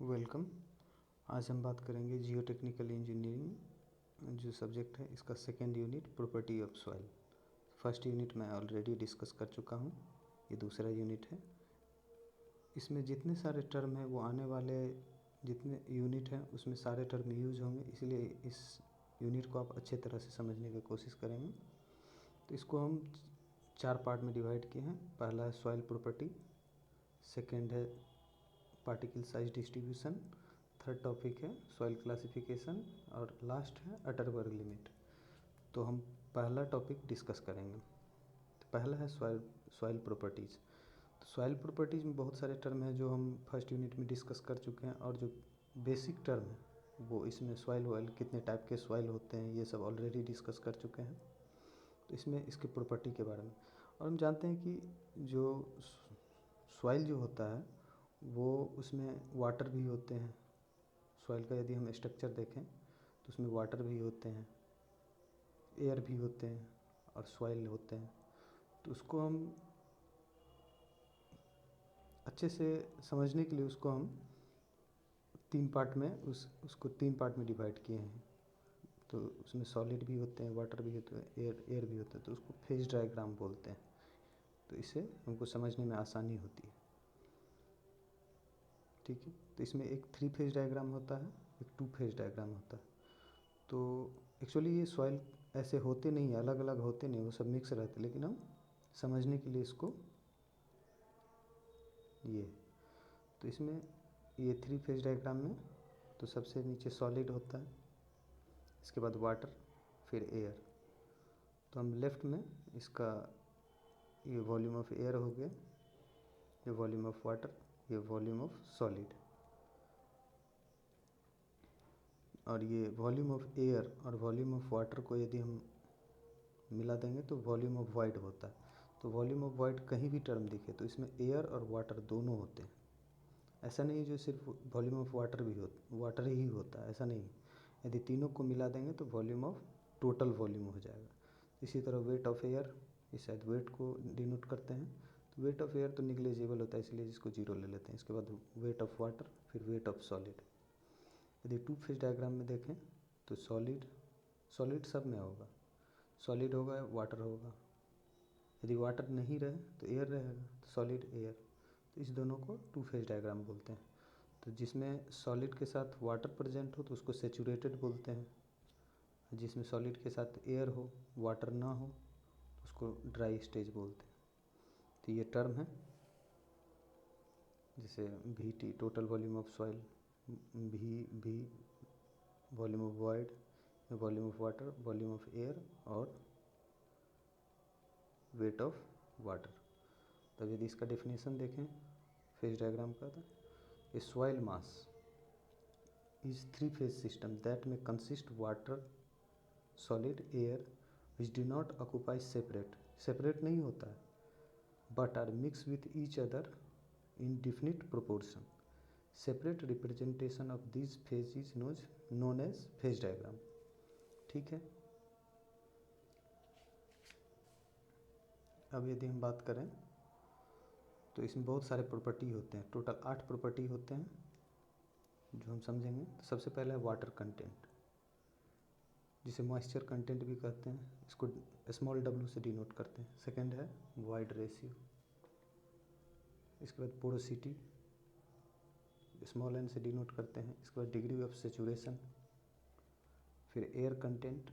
Welcome. आज हम बात करेंगे जियो टेक्निकल इंजीनियरिंग जो सब्जेक्ट है, इसका second unit property of soil. First unit मैं ऑलरेडी डिस्कस कर चुका हूँ, ये दूसरा यूनिट है। इसमें जितने सारे टर्म हैं वो आने वाले जितने यूनिट हैं उसमें सारे टर्म यूज होंगे, इसलिए इस यूनिट को आप अच्छे तरह से समझने की कोशिश करेंगे। तो इसको हम 4 पार्ट में डिवाइड किए हैं। पहला है सॉइल प्रॉपर्टी, सेकेंड है particle size distribution, third topic है सॉइल क्लासिफिकेशन और लास्ट है अटरबर्ग लिमिट। तो हम पहला टॉपिक डिस्कस करेंगे। तो पहला है सॉइल प्रॉपर्टीज़। तो सॉइल प्रॉपर्टीज़ में बहुत सारे टर्म हैं जो हम फर्स्ट यूनिट में डिस्कस कर चुके हैं, और जो बेसिक टर्म है वो इसमें सॉइल कितने टाइप के सॉइल होते हैं ये सब ऑलरेडी डिस्कस कर चुके हैं। तो इसमें इसके प्रॉपर्टी के बारे में, और हम जानते हैं कि जो सॉइल जो होता है वो उसमें वाटर भी होते हैं। सॉइल का यदि हम स्ट्रक्चर देखें तो उसमें वाटर भी होते हैं, एयर भी होते हैं और सॉइल होते हैं। तो उसको हम अच्छे से समझने के लिए उसको हम 3 पार्ट में उसको 3 पार्ट में डिवाइड किए हैं। तो उसमें सॉलिड भी होते हैं, वाटर भी होते हैं, एयर भी होता है। तो उसको फेज डायग्राम बोलते हैं। तो इससे हमको समझने में आसानी होती है। ठीक है। तो इसमें एक 3 फेज डायग्राम होता है, एक 2 फेज डायग्राम होता है। तो एक्चुअली ये सॉइल ऐसे होते नहीं, अलग अलग होते नहीं, वो सब मिक्स रहते, लेकिन हम समझने के लिए इसको ये। तो इसमें ये 3 फेज डायग्राम में तो सबसे नीचे सॉलिड होता है, इसके बाद वाटर, फिर एयर। तो हम लेफ़्ट में इसका ये वॉल्यूम ऑफ एयर हो गया, ये वॉल्यूम ऑफ वाटर, ये वॉल्यूम ऑफ सॉलिड। और ये वॉल्यूम ऑफ एयर और वॉल्यूम ऑफ वाटर को यदि हम मिला देंगे तो वॉल्यूम ऑफ वाइड होता है। तो वॉल्यूम ऑफ वाइड कहीं भी टर्म दिखे तो इसमें एयर और वाटर दोनों होते हैं। ऐसा नहीं है जो सिर्फ वॉल्यूम ऑफ वाटर ही होता है, ऐसा नहीं। यदि तीनों को मिला देंगे तो वॉल्यूम ऑफ टोटल वॉल्यूम हो जाएगा। इसी तरह वेट ऑफ एयर, ये शायद वेट को डिनोट करते हैं। तो वेट ऑफ एयर तो निग्लेजिबल होता है, इसलिए इसको 0 ले लेते हैं। इसके बाद वेट ऑफ वाटर, फिर वेट ऑफ सॉलिड। यदि 2 फेज डायग्राम में देखें तो सॉलिड सब में होगा, सॉलिड होगा वाटर होगा। यदि वाटर नहीं रहे तो एयर रहेगा, तो सॉलिड एयर। तो इस दोनों को 2 फेज डायग्राम बोलते हैं। तो जिसमें सॉलिड के साथ वाटर प्रेजेंट हो तो उसको सेचुरेटेड बोलते हैं, जिसमें सॉलिड के साथ एयर हो, वाटर ना हो, तो उसको ड्राई स्टेज बोलते हैं। तो ये टर्म है, जैसे VT total volume of soil, भी volume of void, volume of water, volume of air और वेट ऑफ वाटर। तब यदि इसका डेफिनेशन देखें फेज डायग्राम का, था a soil mass is 3 phase system that में consist water, solid, air which do not occupy separate नहीं होता है, but are mix with each other in definite proportion. Separate representation of this phase is known as phase diagram. ठीक है। अब यदि हम बात करें तो इसमें बहुत सारे प्रॉपर्टी होते हैं, टोटल 8 प्रॉपर्टी होते हैं जो हम समझेंगे। तो सबसे पहला है वाटर कंटेंट, जिसे मॉइस्चर कंटेंट भी कहते हैं, इसको स्मॉल w से डिनोट करते हैं। सेकंड है वॉइड रेशियो, इसके बाद पोरोसिटी स्मॉल n से डिनोट करते हैं। इसके बाद डिग्री ऑफ सेचुरेशन, फिर air content,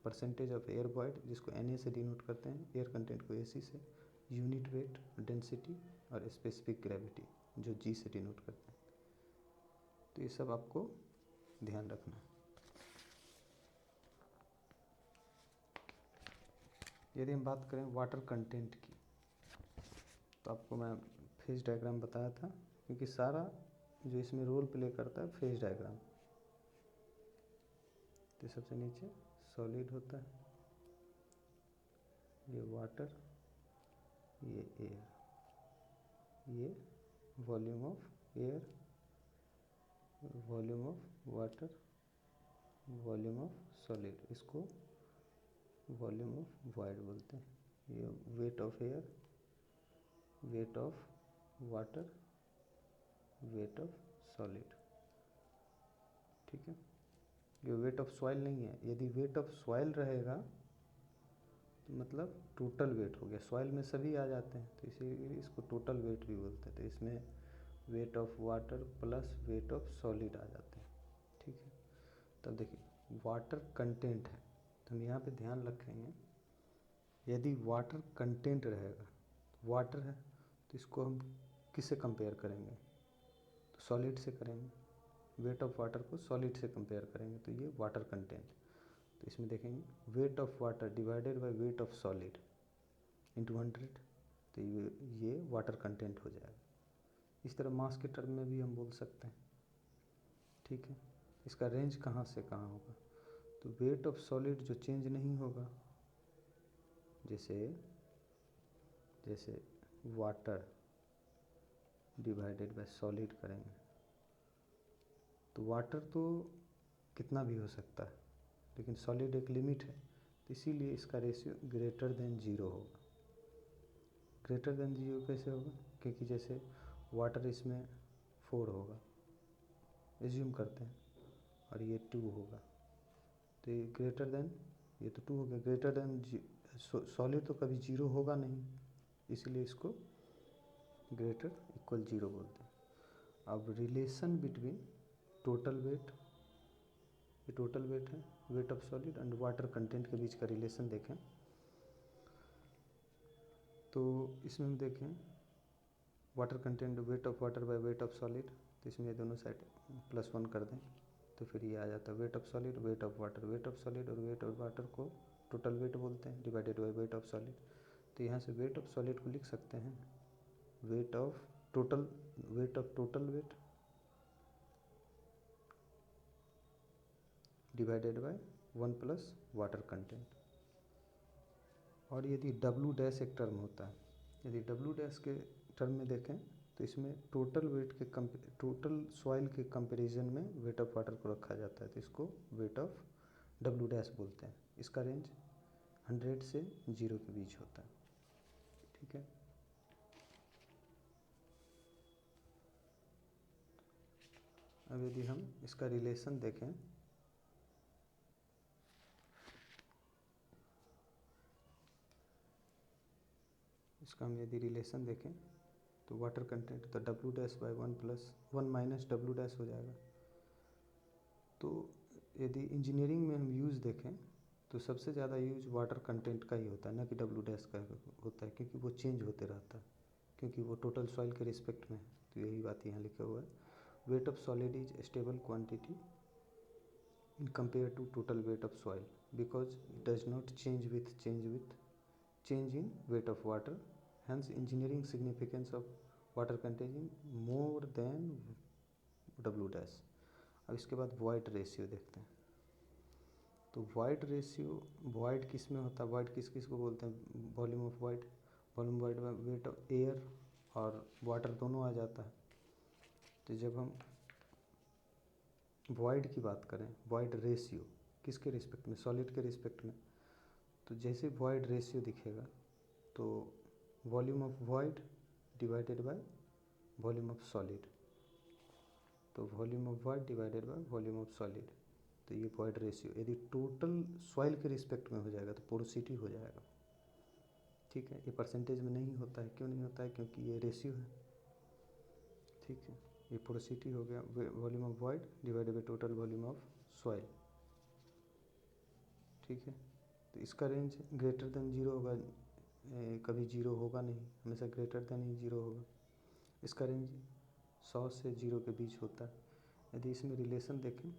percentage of air void जिसको Na से डिनोट करते हैं, एयर कंटेंट को Ac से, यूनिट वेट, डेंसिटी और स्पेसिफिक ग्रेविटी जो G से डिनोट करते हैं। तो ये सब आपको ध्यान रखना है। यदि हम बात करें वाटर कंटेंट की, तो आपको मैं फेज डायग्राम बताया था, क्योंकि सारा जो इसमें रोल प्ले करता है फेज डायग्राम। तो सबसे नीचे सॉलिड होता है, ये वाटर, ये एयर, ये volume of air, volume of water, volume of solid, इसको वॉल्यूम ऑफ वॉइड बोलते हैं। ये weight of air, wait of water, wait of solid. ठीक है, ये वेट ऑफ सॉइल नहीं है। यदि वेट ऑफ सॉइल रहेगा तो मतलब टोटल वेट हो गया, सॉइल में सभी आ जाते हैं तो इसीलिए इसको टोटल वेट भी बोलते हैं। तो इसमें weight of water plus weight of solid आ जाते हैं। ठीक है, तब देखिए वाटर कंटेंट है तो हम यहाँ पे ध्यान रखेंगे, यदि वाटर कंटेंट रहेगा, वाटर है तो इसको हम किससे कंपेयर करेंगे, तो सॉलिड से करेंगे। वेट ऑफ वाटर को सॉलिड से कंपेयर करेंगे तो ये वाटर कंटेंट। तो इसमें देखेंगे wait of water divided by weight of solid into 100, तो ये वाटर कंटेंट हो जाएगा। इस तरह मास के टर्म में भी हम बोल सकते हैं। ठीक है, इसका रेंज कहाँ से कहाँ होगा, तो वेट ऑफ सॉलिड जो चेंज नहीं होगा, जैसे जैसे वाटर डिवाइडेड बाय सॉलिड करेंगे तो वाटर तो कितना भी हो सकता है लेकिन सॉलिड एक लिमिट है, तो इसीलिए इसका रेशियो ग्रेटर देन ज़ीरो होगा। ग्रेटर देन ज़ीरो कैसे होगा, क्योंकि जैसे वाटर इसमें 4 होगा एज्यूम करते हैं और ये 2 होगा, तो ये ग्रेटर देन, ये तो 2 हो गया, ग्रेटर देन सॉलिड तो कभी ज़ीरो होगा नहीं, इसीलिए इसको ग्रेटर इक्वल ज़ीरो बोलते हैं। अब रिलेशन बिटवीन टोटल वेट, ये टोटल वेट है, weight of solid and water content के बीच का रिलेशन देखें तो इसमें हम देखें water content wait of water bye weight of solid, तो इसमें ये दोनों साइड +1 कर दें तो फिर ये आ जाता है weight of solid wait of water, wait of solid और वेट ऑफ वाटर को टोटल वेट बोलते हैं divided by weight of solid. तो यहाँ से वेट ऑफ सॉलिड को लिख सकते हैं weight of total weight divided by 1 plus water content. और यदि डब्ल्यू डैश एक टर्म होता है, यदि डब्ल्यू डैश के टर्म में देखें तो इसमें टोटल वेट के टोटल सॉइल के कंपैरिजन में वेट ऑफ वाटर को रखा जाता है, तो इसको वेट ऑफ डब्ल्यू डैश बोलते हैं। इसका रेंज 100 से 0 के बीच होता है। ठीक है, अब यदि हम इसका रिलेशन देखें इसका हम यदि रिलेशन देखें तो वाटर कंटेंट तो W dash by 1 plus 1 minus W dash हो जाएगा। तो यदि इंजीनियरिंग में हम यूज़ देखें तो सबसे ज़्यादा यूज वाटर कंटेंट का ही होता है, ना कि डब्ल्यू डैश का होता है, क्योंकि वो चेंज होते रहता है, क्योंकि वो टोटल सॉइल के रिस्पेक्ट में है। तो यही बात यहाँ लिखा हुआ है, weight of solid is stable quantity in compare to total weight of soil because it does not change in weight of water, hence engineering significance of water containing more than W dash. अब इसके बाद void ratio देखते हैं। तो void ratio, void किस में होता है, वॉइड किस किस को बोलते हैं, volume of void, volume void में वेट ऑफ एयर और वाटर दोनों आ जाता है। तो जब हम वॉइड की बात करें, वॉइड रेशियो किसके रिस्पेक्ट में, सॉलिड के रिस्पेक्ट में, तो जैसे वॉइड रेशियो दिखेगा तो volume of void divided by volume of solid, तो volume of void divided by volume of solid, तो ये वॉइड रेशियो यदि टोटल सॉइल के रिस्पेक्ट में हो जाएगा तो पोरोसिटी हो जाएगा। ठीक है, ये परसेंटेज में नहीं होता है, क्यों नहीं होता है, क्योंकि ये रेशियो है। ठीक है, ये पोरोसिटी हो गया volume of void divided bye total volume of soil. ठीक है, तो इसका रेंज ग्रेटर देन 0 होगा, कभी 0 होगा नहीं, हमेशा ग्रेटर देन ही 0 होगा। इसका रेंज 100 से 0 के बीच होता है। यदि इसमें रिलेशन देखें,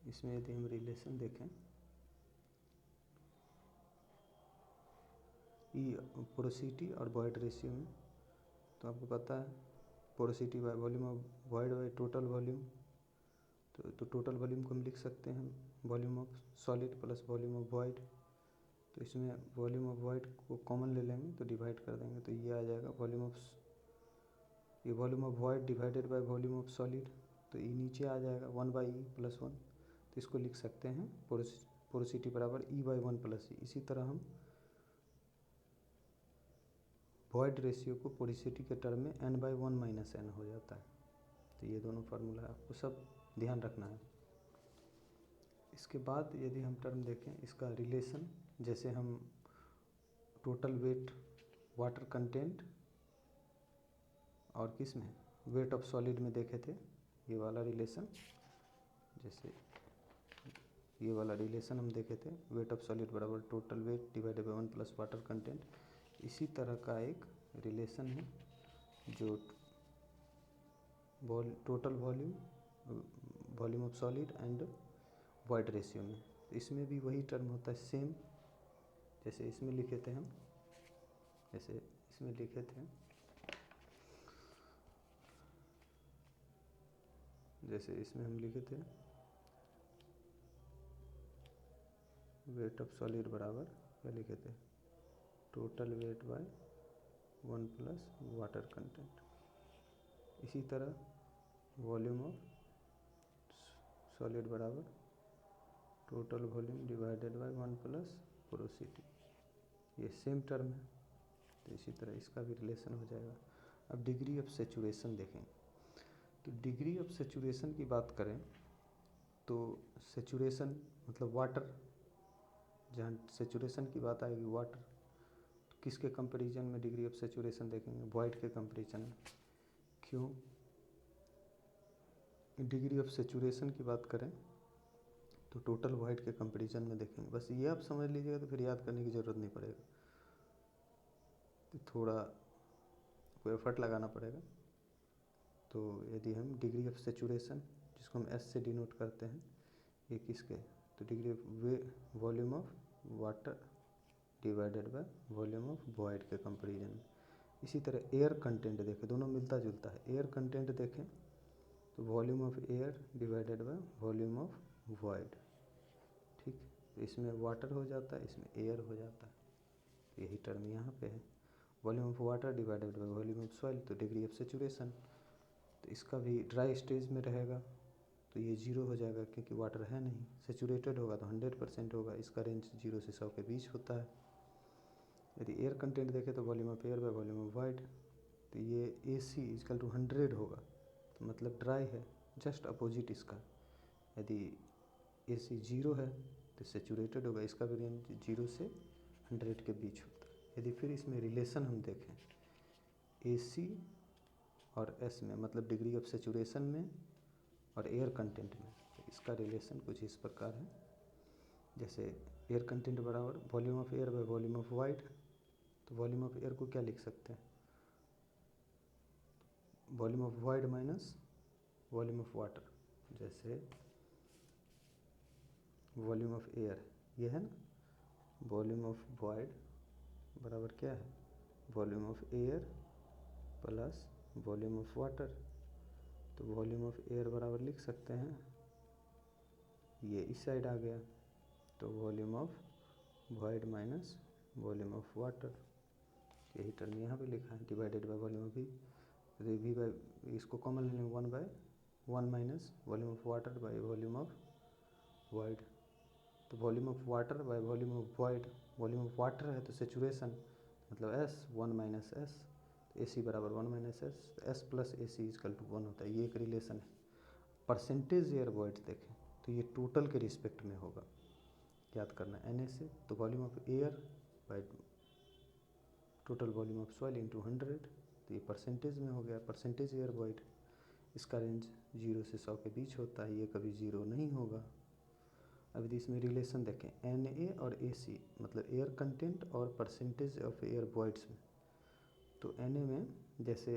इसमें यदि हम रिलेशन देखें ई पोरोसिटी और वॉइड रेशियो में, तो आपको पता है porosity bye volume of void by total volume, तो टोटल वॉल्यूम को हम लिख सकते हैं volume of solid plus volume of void. तो इसमें वॉल्यूम ऑफ वॉइड को कॉमन ले लेंगे तो डिवाइड कर देंगे तो ये आ जाएगा वॉल्यूम ऑफ, ये volume of void divided by volume of solid, तो ई नीचे आ जाएगा 1/E+1, तो इसको लिख सकते हैं पोरोसिटी बराबर E/1 + E। इसी तरह हम वॉइड रेशियो को पोरोसिटी के टर्म में n/1 - n हो जाता है। तो ये दोनों फार्मूला आपको सब ध्यान रखना है। इसके बाद यदि हम टर्म देखें इसका रिलेशन, जैसे हम टोटल वेट वाटर कंटेंट और किस में वेट ऑफ सॉलिड में देखे थे ये वाला रिलेशन, जैसे ये वाला रिलेशन हम देखे थे वेट ऑफ सॉलिड बराबर total weight divided by 1 plus water content. इसी तरह का एक रिलेशन है जो total volume of solid and void ratio में, इसमें भी वही टर्म होता है सेम, जैसे इसमें लिखे थे हम, जैसे इसमें लिखे थे, जैसे इसमें हम लिखे थे वेट ऑफ सॉलिड बराबर क्या लिखे थे total weight bye 1 plus water content. इसी तरह वॉल्यूम ऑफ सॉलिड बराबर total volume divided bye 1 plus porosity, ये सेम टर्म है। तो इसी तरह इसका भी रिलेशन हो जाएगा। अब डिग्री ऑफ सेचुरेशन देखें, तो डिग्री ऑफ सेचुरेशन की बात करें तो सेचुरेशन मतलब वाटर, जहाँ सेचुरेशन की बात आएगी वाटर, तो किसके कंपैरिजन में डिग्री ऑफ सेचुरेशन देखेंगे, वॉइड के कंपैरिजन में। क्यों? डिग्री ऑफ सेचुरेशन की बात करें तो टोटल वॉइड के कंपैरिजन में देखेंगे। बस ये आप समझ लीजिएगा तो फिर याद करने की ज़रूरत नहीं पड़ेगा, तो थोड़ा कोई एफर्ट लगाना पड़ेगा। तो यदि हम डिग्री ऑफ सेचुरेशन, जिसको हम एस से डिनोट करते हैं, ये किसके, तो degree of volume of water divided by volume of void के कंपैरिजन में। इसी तरह एयर कंटेंट देखें, दोनों मिलता जुलता है। एयर कंटेंट देखें तो volume of air divided by volume of void, ठीक। तो इसमें वाटर हो जाता है, इसमें एयर हो जाता है, तो यही टर्म यहाँ पे है volume of water divided by volume of soil, तो डिग्री ऑफ सेचुरेशन। तो इसका भी ड्राई स्टेज में रहेगा तो ये 0 हो जाएगा क्योंकि वाटर है नहीं। सेचुरेटेड होगा तो 100% होगा, इसका रेंज 0 से 100 के बीच होता है। यदि एयर कंटेंट देखें तो volume of air by volume of void, तो ये AC इक्वल टू 100 होगा, तो मतलब ड्राई है, जस्ट अपोजिट इसका। यदि AC 0 है तो सेचुरेटेड होगा, इसका भी रेंज 0 से 100 के बीच होता है। यदि फिर इसमें रिलेशन हम देखें AC और S में, मतलब डिग्री ऑफ सेचुरेशन में और एयर कंटेंट में, तो इसका रिलेशन कुछ इस प्रकार है। जैसे एयर कंटेंट बराबर volume of air by volume of void, तो वॉल्यूम ऑफ एयर को क्या लिख सकते हैं, volume of void minus volume of water. जैसे वॉल्यूम ऑफ एयर ये है ना, वॉल्यूम ऑफ वॉइड बराबर क्या है, volume of air plus volume of water. तो वॉल्यूम ऑफ एयर बराबर लिख सकते हैं, ये इस साइड आ गया, तो volume of void minus volume of water, यही टर्म यहाँ पे लिखा है divided by volume of V by, इसको कॉमन लेंगे 1/1 minus volume of water by volume of void. तो volume of water by volume of void, volume of water है तो सेचुरेशन मतलब S 1 माइनस S, तो AC बराबर 1 minus S, S plus AC equal to 1 होता है, ये एक रिलेशन है। परसेंटेज एयर वॉइड देखें तो ये टोटल के रिस्पेक्ट में होगा, याद करना है NA से, तो volume of air bye total volume of soil into 100, तो ये परसेंटेज में हो गया, परसेंटेज एयर वॉइड। इसका रेंज 0 से 100 के बीच होता है, ये कभी 0 नहीं होगा। अब यदि इसमें रिलेशन देखें NA और AC, मतलब एयर कंटेंट और परसेंटेज ऑफ एयर वॉइड्स में, तो NA में जैसे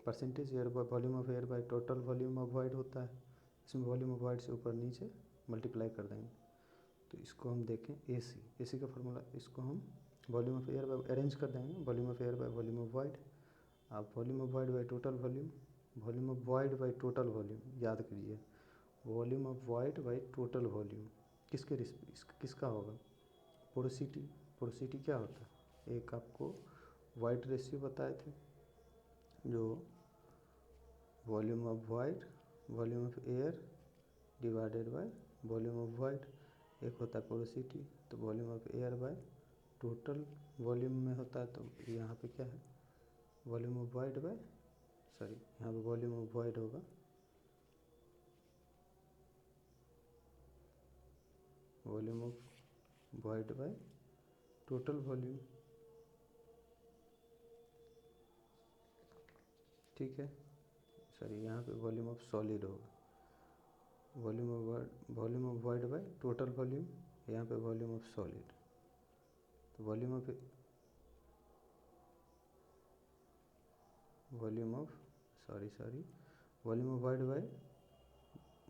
percentage air volume of air bye total volume of void होता है, इसमें वॉल्यूम ऑफ वॉइड से ऊपर नीचे मल्टीप्लाई कर देंगे। तो इसको हम देखें AC का फॉर्मूला, इसको हम volume of air by arrange कर देंगे, volume of air by volume of void. आप volume of void by total volume, volume of void by total volume, याद कीजिए volume of void by total volume किसका होगा, porosity. Porosity क्या होता है, एक आपको वॉइड रेशियो बताए थे, जो volume of void volume of air divided by volume of void, एक होता है पोरोसिटी। तो volume of air bye total volume में होता है, तो यहाँ पे क्या है volume of void bye, sorry यहाँ पे वॉल्यूम ऑफ वॉइड होगा, volume of void by total volume, ठीक है। सॉरी यहाँ पे वॉल्यूम ऑफ सॉलिड होगा, volume of void by total volume, यहाँ पे वॉल्यूम ऑफ सॉलिड, तो volume of volume of void by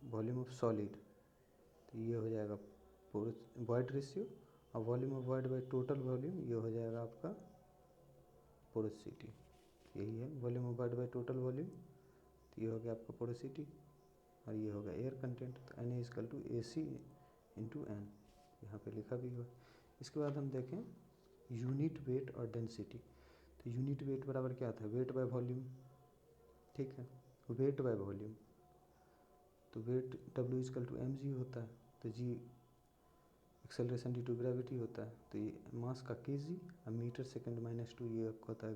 volume of solid, तो ये हो जाएगा वॉइड रेशियो, और volume of void by total volume ये हो जाएगा आपका पोरोसिटी, यही है volume of void by total volume, तो ये हो गया आपका पोरोसिटी, और ये होगा एयर कंटेंट, तो N is equal to A C into N, यहाँ पर लिखा भी हुआ। इसके बाद हम देखें यूनिट वेट और डेंसिटी, तो यूनिट वेट बराबर क्या था, वेट बाय वॉल्यूम, ठीक है, वेट बाय वॉल्यूम, तो weight W is equal to M G होता है, तो G acceleration due to gravity होता है, तो ये मास का के जी, और मीटर सेकेंड माइनस टू ये आपका होता है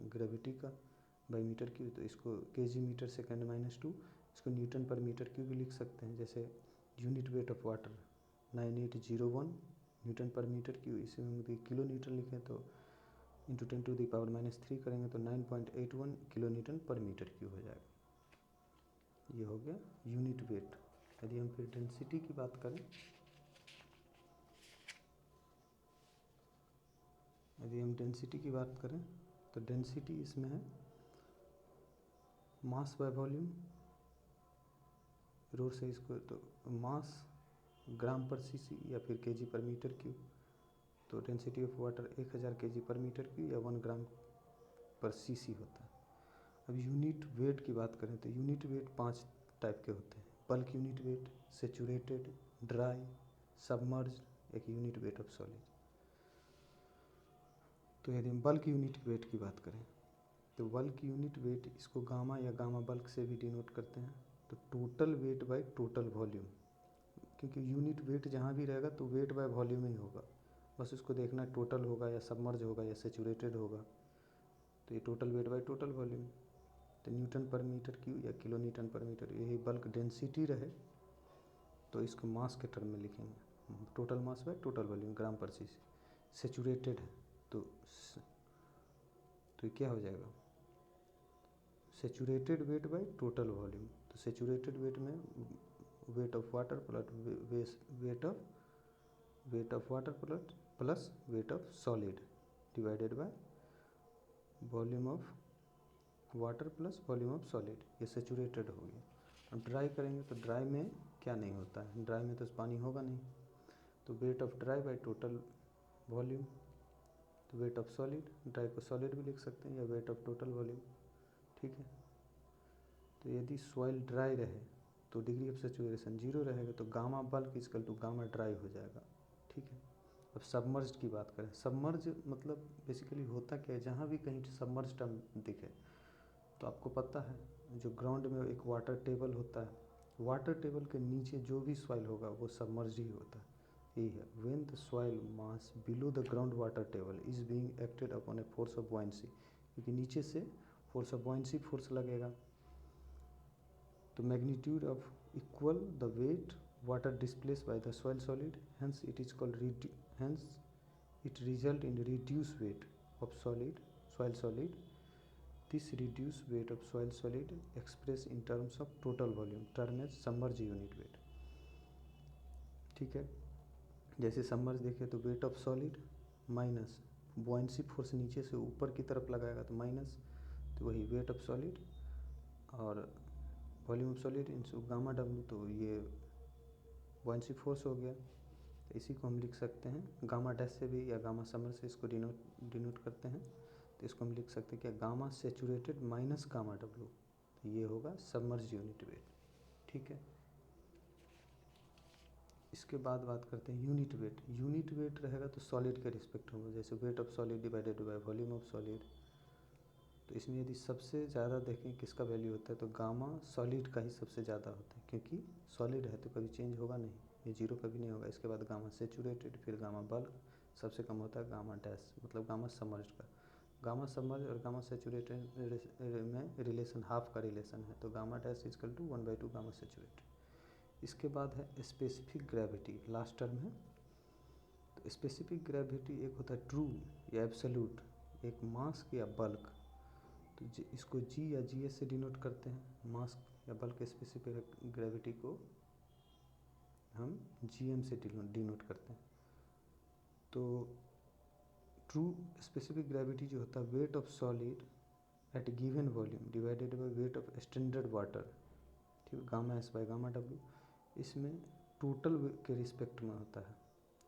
ग्रेविटी का बाई मीटर क्यूब, तो इसको के जी मीटर सेकेंड माइनस टू, इसको न्यूटन पर मीटर क्यूब भी लिख सकते हैं। जैसे unit weight of water 9801 Newton per metre cube, इसमें हम किलो न्यूटन लिखें तो इंटू 10⁻³ करेंगे तो 9.81 kilo newton per metre cube हो जाएगा, ये हो गया यूनिट वेट। यदि हम फिर डेंसिटी की बात करें, तो डेंसिटी इसमें है मास बाय वॉल्यूम, रोड से इसको तो मास ग्राम पर सीसी या फिर केजी पर मीटर क्यूब, तो डेंसिटी ऑफ वाटर 1000 केजी पर मीटर क्यूब या 1 ग्राम पर सीसी होता है। अब यूनिट वेट की बात करें तो यूनिट वेट 5 टाइप के होते हैं, bulk unit weight, saturated, dry, submerge, एक यूनिट वेट ऑफ सॉलिड। तो यदि हम बल्क यूनिट वेट की बात करें तो बल्क यूनिट वेट इसको गामा या गामा बल्क से भी डिनोट करते हैं, तो total weight by total volume, क्योंकि यूनिट वेट जहाँ भी रहेगा तो वेट बाय वॉल्यूम ही होगा, बस उसको देखना टोटल होगा या सबमर्ज होगा या सेचुरेटेड होगा, तो ये total weight by total volume, तो न्यूटन पर मीटर क्यूब या किलो न्यूटन पर मीटर। यही बल्क डेंसिटी रहे तो इसको मास के टर्म में लिखेंगे, total mass by total volume gram per cc. Saturated है तो क्या हो जाएगा, saturated weight by total volume, तो सेचुरेटेड वेट में weight of water plus weight of water plus weight of solid divided by volume of water plus volume of solid, ये saturated हो गया। अब ड्राई करेंगे तो ड्राई में क्या नहीं होता है, ड्राई में तो पानी होगा नहीं, तो weight of dry bye total volume, तो वेट ऑफ सॉलिड, ड्राई को सॉलिड भी लिख सकते हैं या वेट ऑफ टोटल वॉल्यूम, ठीक है। तो यदि सॉइल ड्राई रहे तो डिग्री ऑफ सेचुरेशन 0 रहेगा, तो gamma bulk equal to gamma dry हो जाएगा, ठीक है। अब सबमर्ज्ड की बात करें, सबमर्ज मतलब बेसिकली होता क्या है, जहाँ भी कहीं सबमर्ज टर्म दिखे तो आपको पता है जो ग्राउंड में एक वाटर टेबल होता है, वाटर टेबल के नीचे जो भी सॉइल होगा वो सबमर्ज ही होता है, यही है। When the soil mass below the ground water table is being acted upon a force of buoyancy, क्योंकि नीचे से फोर्स ऑफ बॉयंसी फोर्स लगेगा, तो magnitude of equal the weight water displace by the soil solid, hence it is called hence it result in reduce weight of soil solid. This reduced weight of soil solid expressed in terms of total volume term as submerged unit weight, ठीक है। जैसे submerge देखें तो wait of solid minus buoyancy force नीचे से ऊपर की तरफ लगाएगा तो माइनस, तो वही वेट ऑफ सॉलिड और volume of solid into gamma W, तो ये बॉयंसी फोर्स हो गया, तो इसी को हम लिख सकते हैं गामा डैश से भी या गामा समर से इसको डिनोट करते हैं, तो इसको हम लिख सकते हैं क्या, gamma saturated minus gamma W, तो ये होगा सबमर्ज यूनिट वेट, ठीक है। इसके बाद बात करते हैं यूनिट वेट। यूनिट वेट रहेगा तो सॉलिड के रिस्पेक्ट होगा, जैसे wait of solid divided by volume of solid, तो इसमें यदि सबसे ज़्यादा देखें किसका वैल्यू होता है तो गामा सॉलिड का ही सबसे ज़्यादा होता है, क्योंकि सॉलिड है तो कभी चेंज होगा नहीं, ये 0 कभी नहीं होगा। इसके बाद गामा सेचुरेटेड, फिर गामा बल्क, सबसे कम होता है गामा डैश मतलब गामा सबमर्ज्ड का। गामा सबमर्ज और गामा सेचुरेटेड में रिलेशन हाफ का रिलेशन है, तो gamma dash is equal to 1/2 gamma saturated. इसके बाद है स्पेसिफिक ग्रेविटी, लास्ट टर्म है। तो स्पेसिफिक ग्रेविटी एक होता है ट्रू या एब्सोल्यूट, एक मास या बल्क, तो इसको जी या जी एस से डिनोट करते हैं। मास या बल्क स्पेसिफिक ग्रेविटी को हम जी एम से डिनोट करते हैं। तो ट्रू स्पेसिफिक ग्रेविटी जो होता है weight of solid at given volume divided by weight of standard water, ठीक, gamma S by gamma W. इसमें टोटल के रिस्पेक्ट में होता है।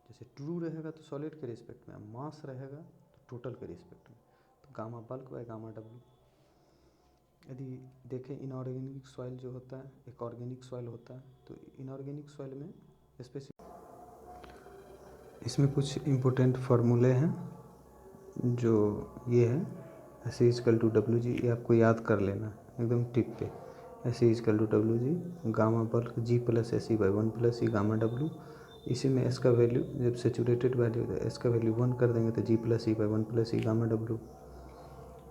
जैसे ट्रू रहेगा तो सॉलिड के रिस्पेक्ट में, मास रहेगा तो टोटल के रिस्पेक्ट में, तो gamma bulk bye gamma W. यदि देखें इनऑर्गेनिक सॉइल जो होता है, एक ऑर्गेनिक सॉइल होता है, तो इनऑर्गेनिक सॉइल में स्पेसिफिक, इसमें कुछ इम्पोर्टेंट फार्मूले हैं जो ये है, S is equal to W G, ये आपको याद कर लेना एकदम टिप पे। S is equal to W G gamma bulk G plus S E by 1 plus E gamma W. इसी में एस का वैल्यू जब सेचुरेटेड वैल्यू एस का वैल्यू 1 कर देंगे तो G plus E by 1 plus E gamma W.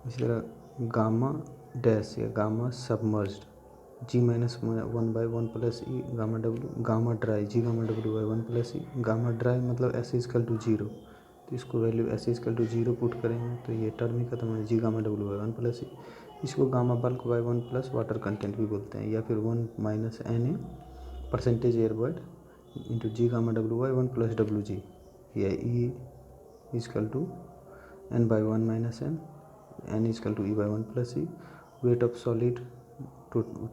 इसी तरह गामा डैश या gamma submerged G minus 1/1 plus E gamma W. Gamma dry G gamma W by 1 plus E. Gamma dry मतलब S is equal to 0, तो इसको value S is equal to 0 put करेंगे तो ये term ही खत्म है, G gamma W by 1 plus E. इसको gamma bulk by 1 plus water content भी बोलते हैं, या फिर 1 minus N A percentage air बॉयड into G gamma W by 1 plus W G, या ई equal to N by 1 minus N equal to E by 1 plus E. Weight of solid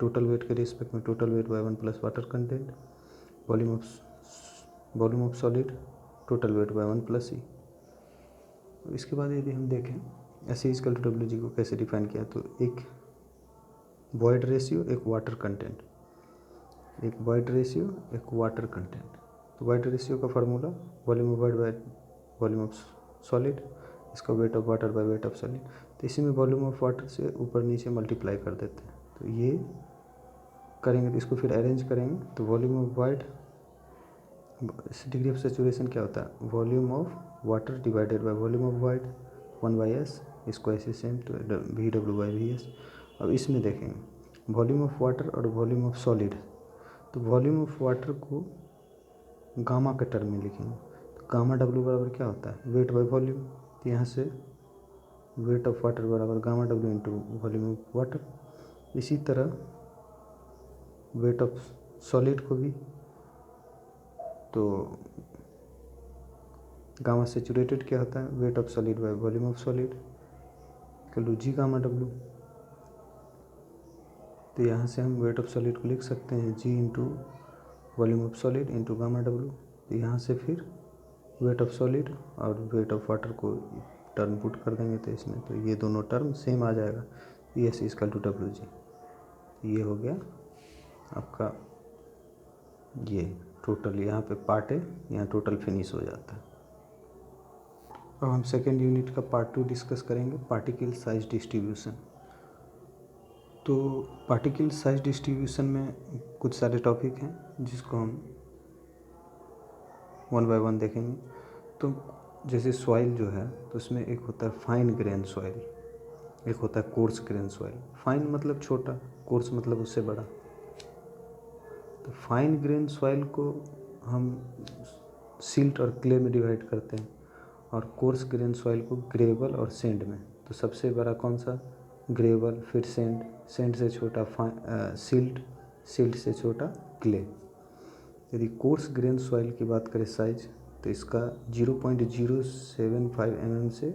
total weight के respect में total weight by 1 plus water content. Volume of solid total weight by 1 plus E. इसके बाद यदि हम देखें S is equal to W G को कैसे define किया, तो एक वॉइड रेशियो एक वाटर कंटेंट, एक वॉइड रेशियो एक वाटर कंटेंट। तो वॉइड रेशियो का formula volume of void by volume of solid, इसका weight of water by weight of solid. तो इसी में वॉल्यूम ऑफ वाटर से ऊपर नीचे मल्टीप्लाई कर देते हैं, तो ये करेंगे तो इसको फिर अरेंज करेंगे तो volume of wide degree of saturation क्या होता है, volume of water divided by volume of wide 1/s, इसको ऐसे सेम तो V W by V S. अब इसमें देखेंगे वॉल्यूम ऑफ वाटर और वॉल्यूम ऑफ सॉलिड, तो वॉल्यूम ऑफ वाटर को गामा के टर्म में लिखेंगे, तो गामा डब्ल्यू बराबर क्या होता है, वेट बाई वॉल्यूम। तो यहाँ से वेट ऑफ वाटर बराबर gamma W into volume of water. इसी तरह वेट ऑफ सॉलिड को भी, तो गामा सेचुरेटेड क्या होता है, weight of solid bye volume of solid equal ji gamma W. तो यहाँ से हम वेट ऑफ सॉलिड को लिख सकते हैं G into volume of solid into gamma W. तो यहाँ से फिर वेट ऑफ सॉलिड और वेट ऑफ वाटर को टर्म पुट कर देंगे तो इसमें, तो ये दोनों टर्म सेम आ जाएगा, E S is equal to W G. ये हो गया आपका, ये टोटल यहाँ पे पार्ट है, यहाँ टोटल फिनिश हो जाता है। अब हम सेकेंड यूनिट का पार्ट 2 डिस्कस करेंगे, पार्टिकल साइज डिस्ट्रीब्यूशन। तो पार्टिकल साइज डिस्ट्रीब्यूशन में कुछ सारे टॉपिक हैं जिसको हम 1 बाय 1 देखेंगे। तो जैसे सॉइल जो है तो उसमें एक होता है फाइन ग्रेन सॉइल, एक होता है कोर्स ग्रेन सॉइल। फाइन मतलब छोटा, कोर्स मतलब उससे बड़ा। तो फाइन ग्रेन सॉइल को हम सिल्ट और क्ले में डिवाइड करते हैं, और कोर्स ग्रेन सॉइल को ग्रेवल और सैंड में। तो सबसे बड़ा कौन सा, ग्रेवल, फिर सैंड, सैंड से छोटा सिल्ट, सिल्ट से छोटा क्ले। यदि कोर्स ग्रेन सॉइल की बात करें साइज, तो इसका 0.075 mm से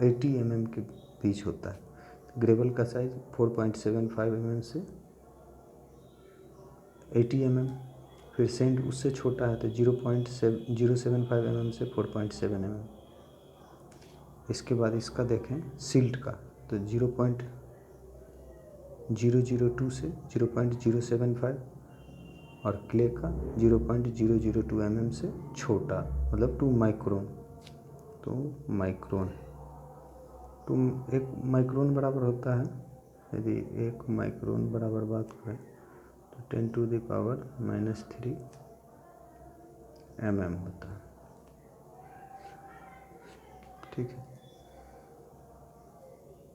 80 mm के बीच होता है। ग्रेवल का साइज 4.75 mm से 80 mm, फिर सैंड उससे छोटा है तो 0.075 mm से 4.7 mm। इसके बाद इसका देखें सिल्ट का, तो 0.002 से 0.075, और क्ले का 0.002 mm से छोटा, मतलब 2 माइक्रोन। तो माइक्रोन, तो 1 माइक्रोन बराबर होता है, यदि 1 माइक्रोन बराबर बात करें तो 10⁻³ mm होता है, ठीक है।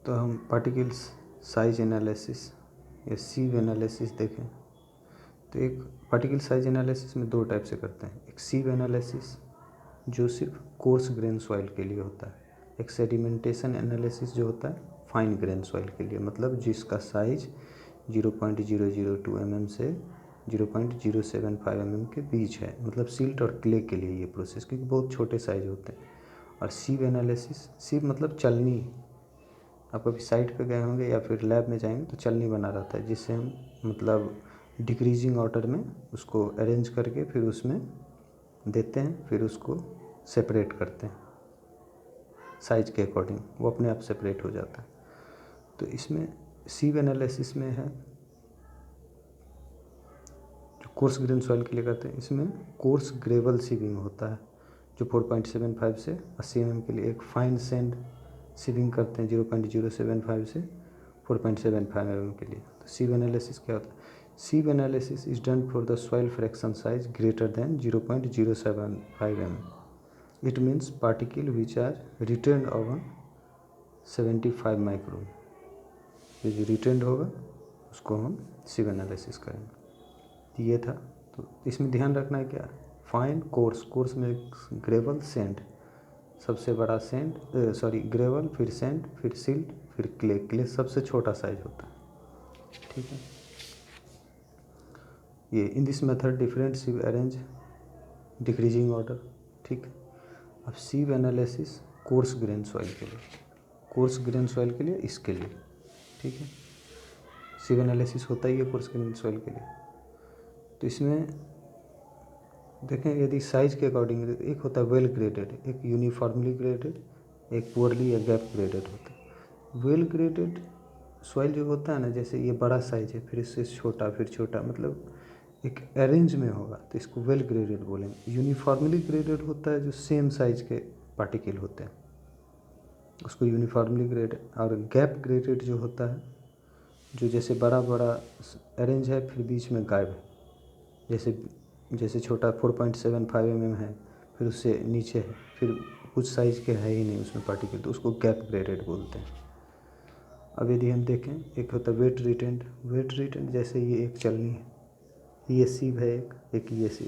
तो हम पार्टिकल्स साइज एनालिसिस या सीव एनालिसिस देखें तो एक पार्टिकल साइज एनालिसिस में दो टाइप से करते हैं। एक सीव एनालिसिस जो सिर्फ कोर्स ग्रेन सॉइल के लिए होता है, एक सेडिमेंटेशन एनालिसिस जो होता है फाइन ग्रेन सॉइल के लिए, मतलब जिसका साइज 0.002 mm से 0.075 mm के बीच है, मतलब सिल्ट और क्ले के लिए ये प्रोसेस, क्योंकि बहुत छोटे साइज होते हैं। और सीव एनालिसिस, सीव मतलब चलनी, आप कभी साइट पे गए होंगे या फिर लैब में जाएंगे तो चलनी बना रहता है, जिससे हम मतलब डिक्रीजिंग ऑर्डर में उसको अरेंज करके फिर उसमें देते हैं, फिर उसको सेपरेट करते हैं साइज के अकॉर्डिंग, वो अपने आप सेपरेट हो जाता है। तो इसमें सीव एनालिसिस में है जो कोर्स ग्रेन सॉइल के लिए करते हैं, इसमें कोर्स ग्रेवल सीविंग होता है जो 4.75 से 80 mm के लिए, एक फाइन सैंड सीविंग करते हैं 0.075 से 4.75 mm के लिए। तो सीव एनालिसिस क्या होता है? Sieve analysis is done for the soil fraction size greater than 0.075 mm. It means particle which are retained over 75 micron, ये जो रिटेंड होगा उसको हम सीव एनालिसिस करेंगे। तो ये था। तो इसमें ध्यान रखना है क्या, फाइन कोर्स, कोर्स में ग्रेवल सैंड, सबसे बड़ा सैंड ग्रेवल, फिर सैंड, फिर सिल्ट, फिर क्ले, क्ले सबसे छोटा साइज होता है, ठीक है। ये in this method different sieve arrange decreasing order, ठीक है। अब sieve analysis coarse grain soil के लिए, कोर्स ग्रेन सॉइल के लिए, इसके लिए, ठीक है। सीव एनालिसिस होता ही है कोर्स ग्रेन सॉइल के लिए। तो इसमें देखें यदि साइज के अकॉर्डिंग, एक होता है वेल ग्रेडेड, एक यूनिफॉर्मली ग्रेडेड, एक पुअरली या गैप ग्रेडेड होता है। वेल ग्रेडेड सॉइल जो होता है ना, जैसे ये बड़ा साइज है, फिर इससे छोटा, फिर छोटा, मतलब एक अरेंज में होगा, तो इसको वेल ग्रेडेड बोलेंगे। यूनिफॉर्मली ग्रेडेड होता है जो सेम साइज के पार्टिकल होते हैं, उसको यूनिफॉर्मली ग्रेडेड। और गैप ग्रेडेड जो होता है, जो जैसे बड़ा बड़ा अरेंज है फिर बीच में गायब है, जैसे छोटा 4.75 mm है, फिर उससे नीचे है, फिर कुछ साइज के है ही नहीं उसमें पार्टिकल, तो उसको गैप ग्रेडेड बोलते हैं। अब यदि हम देखें, एक होता है वेट रिटेंड, वेट रिटेंड जैसे ये एक चलनी है, ये सीव है, एक ये सीव,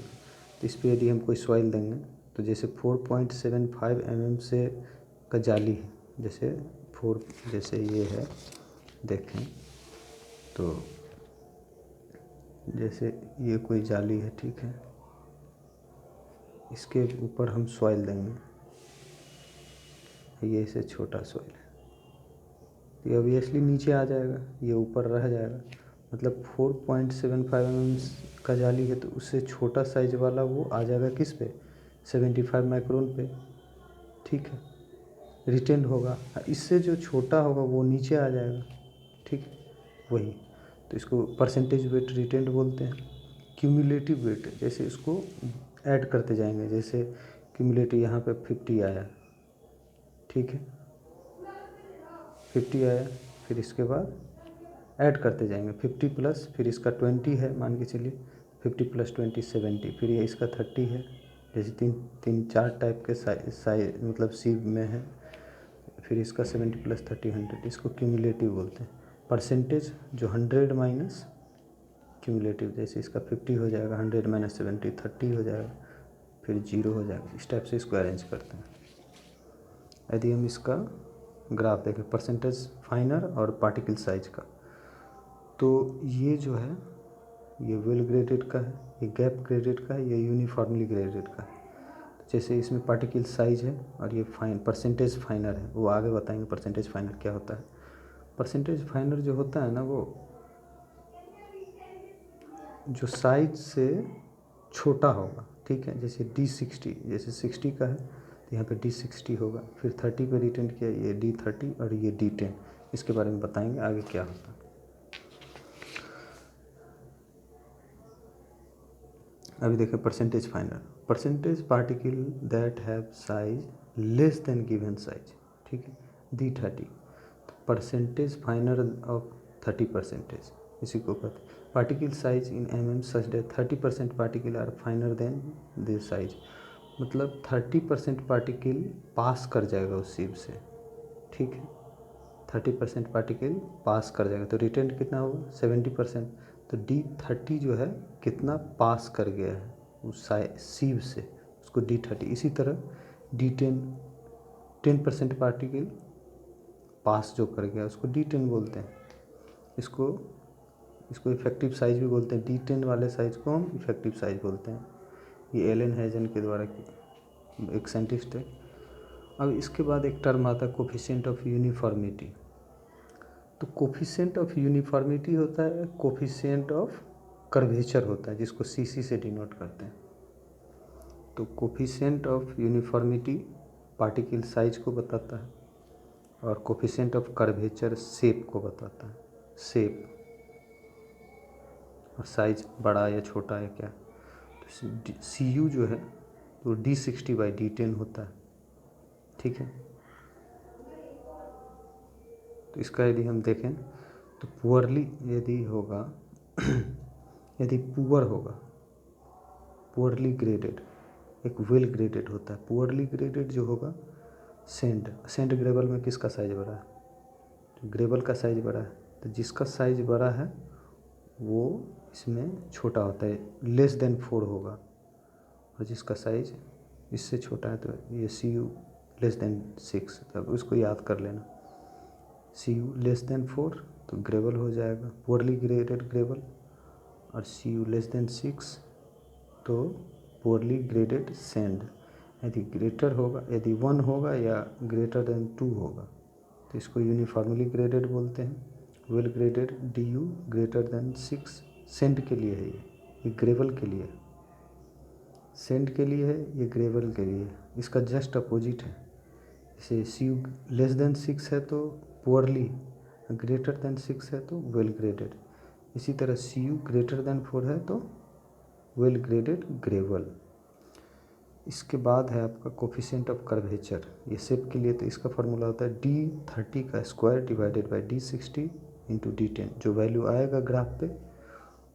तो इस पर यदि हम कोई सॉइल देंगे तो जैसे 4.75 mm से का जाली है, जैसे ये है, देखें तो जैसे ये कोई जाली है, ठीक है, इसके ऊपर हम सॉइल देंगे, ये इसे छोटा सॉइल है, तो ये ऑब्वियसली नीचे आ जाएगा, ये ऊपर रह जाएगा, मतलब 4.75 mm का जाली है तो उससे छोटा साइज वाला वो आ जाएगा किस पे, 75 माइक्रोन पे, ठीक है, रिटेंड होगा। इससे जो छोटा होगा वो नीचे आ जाएगा, ठीक है, वही। तो इसको परसेंटेज वेट रिटेंड बोलते हैं। क्यूमुलेटिव वेट, जैसे इसको ऐड करते जाएंगे, जैसे क्यूमुलेटिव यहाँ पे 50 आया, ठीक है, 50 आया, फिर इसके बाद ऐड करते जाएंगे 50 प्लस, फिर इसका 20 है, मान के चलिए 50 प्लस 20 70, फिर ये इसका 30 है, जैसे तीन चार टाइप के साइज मतलब सीव में है, फिर इसका 70 प्लस 30 100, इसको क्यूमुलेटिव बोलते हैं। परसेंटेज जो 100 माइनस क्यूमुलेटिव, जैसे इसका 50 हो जाएगा, 100 माइनस 70 30 हो जाएगा, फिर 0 हो जाएगा, इस टाइप से इसको अरेंज करते हैं। यदि हम इसका ग्राफ देखें परसेंटेज फाइनर और पार्टिकल साइज का, तो ये जो है ये वेल ग्रेडेड का है, ये गैप ग्रेडेड का है, ये यूनिफॉर्मली ग्रेडेड का है। जैसे इसमें पार्टिकल साइज है और ये परसेंटेज फाइनर है, वो आगे बताएंगे परसेंटेज फाइनर क्या होता है। परसेंटेज फाइनर जो होता है ना, वो जो साइज से छोटा होगा, ठीक है, जैसे D60, जैसे 60 का है तो यहाँ पे D60 होगा, फिर 30 पे रिटेंड किया, ये D30 और ये D10, इसके बारे में बताएंगे आगे क्या होता है। अभी देखें percentage फाइनर, percentage particle that have size less then given size, ठीक है, D30, परसेंटेज फाइनर ऑफ 30%, इसी को कहते हैं particle size in mm such that 30% particle are finer than this size, मतलब 30% पार्टिकल पास कर जाएगा उस सीव से, ठीक है, 30% पार्टिकल पास कर जाएगा, तो रिटेन कितना होगा 70%। तो D30 जो है कितना पास कर गया है उस सीव से, उसको D30। इसी तरह D10 10% पार्टिकल पास जो कर गया उसको D10 बोलते हैं। इसको इफेक्टिव साइज भी बोलते हैं। D10 वाले साइज को हम इफेक्टिव साइज बोलते हैं। ये एलन हैजन के द्वारा एक साइंटिस्ट है। अब इसके बाद एक टर्म आता है कोफिशिएंट ऑफ यूनिफॉर्मिटी। तो कोफिशिएंट ऑफ यूनिफॉर्मिटी होता है कोफिशिएंट ऑफ कर्वेचर होता है, जिसको CC से डिनोट करते हैं। तो coefficient of uniformity particle size को बताता है और कोफिशिएंट ऑफ कर्वेचर शेप को बताता है, शेप और साइज बड़ा या छोटा है क्या। तो CU जो है तो D60/D10 होता है, ठीक है। तो इसका यदि हम देखें तो पुअरली यदि होगा यदि पुअर होगा, पुअरली ग्रेडेड एक वेल ग्रेडेड होता है। पुअरली ग्रेडेड जो होगा सेंड ग्रेवल में किसका साइज बड़ा है, तो ग्रेवल का साइज बड़ा है। तो जिसका साइज बड़ा है वो इसमें छोटा होता है, लेस देन 4 होगा, और जिसका साइज इससे छोटा है तो ये CU लेस देन 6। तब उसको याद कर लेना, CU लेस देन 4 तो ग्रेवल हो जाएगा, पुअरली ग्रेडेड ग्रेवल। और CU लेस देन 6 तो पुअरली ग्रेडेड सैंड। यदि ग्रेटर होगा, यदि 1 होगा या ग्रेटर देन 2 होगा तो इसको यूनिफॉर्मली ग्रेडेड बोलते हैं। Well graded DU greater than 6 sand के लिए है, ये ग्रेवल के लिए, सैंड के लिए है, ये ग्रेवल के लिए। इसका जस्ट अपोजिट है। जैसे CU लेस देन 6 है तो पुअरली, ग्रेटर देन 6 है तो वेल ग्रेडेड। इसी तरह CU ग्रेटर देन 4 है तो वेल ग्रेडेड ग्रेवल। इसके बाद है आपका कोफिशिएंट ऑफ कर्वेचर, ये शेप के लिए। तो इसका फार्मूला होता है D30 का square divided by D60 into D10। जो वैल्यू आएगा ग्राफ पे,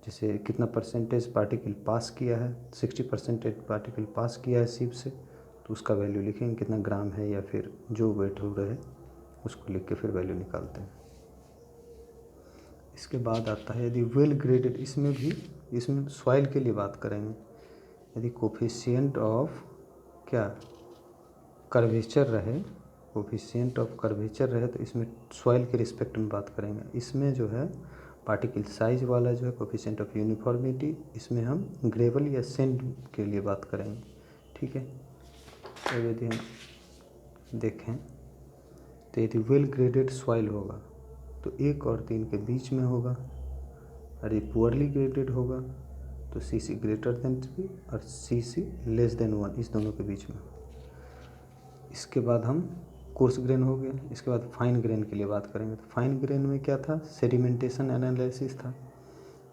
जैसे कितना परसेंटेज पार्टिकल पास किया है, 60% पार्टिकल पास किया है सीप से, तो उसका वैल्यू लिखेंगे कितना ग्राम है, या फिर जो वेट हो रहा है उसको लिख के फिर वैल्यू निकालते हैं। इसके बाद आता है यदि वेल ग्रेडेड, इसमें सॉइल के लिए बात करेंगे। यदि कोफिशिएंट ऑफ क्या कर्वेचर रहे, कोफिशिएंट ऑफ कर्वेचर रहे, तो इसमें सॉइल के रिस्पेक्ट में बात करेंगे। इसमें जो है पार्टिकल साइज वाला जो है कोफिशिएंट ऑफ यूनिफॉर्मिटी, इसमें हम ग्रेवल या सैंड के लिए बात करेंगे, ठीक है। तो यदि हम देखें तो यदि वेल ग्रेडेड सॉइल होगा तो 1 और 3 के बीच में होगा, और ये पुअरली ग्रेडेड होगा तो CC ग्रेटर देन 3 और CC लेस देन 1, इस दोनों के बीच में। इसके बाद हम कोर्स ग्रेन हो गया। इसके बाद फाइन ग्रेन के लिए बात करेंगे। तो फाइन ग्रेन में क्या था, सेडिमेंटेशन एनालिसिस था।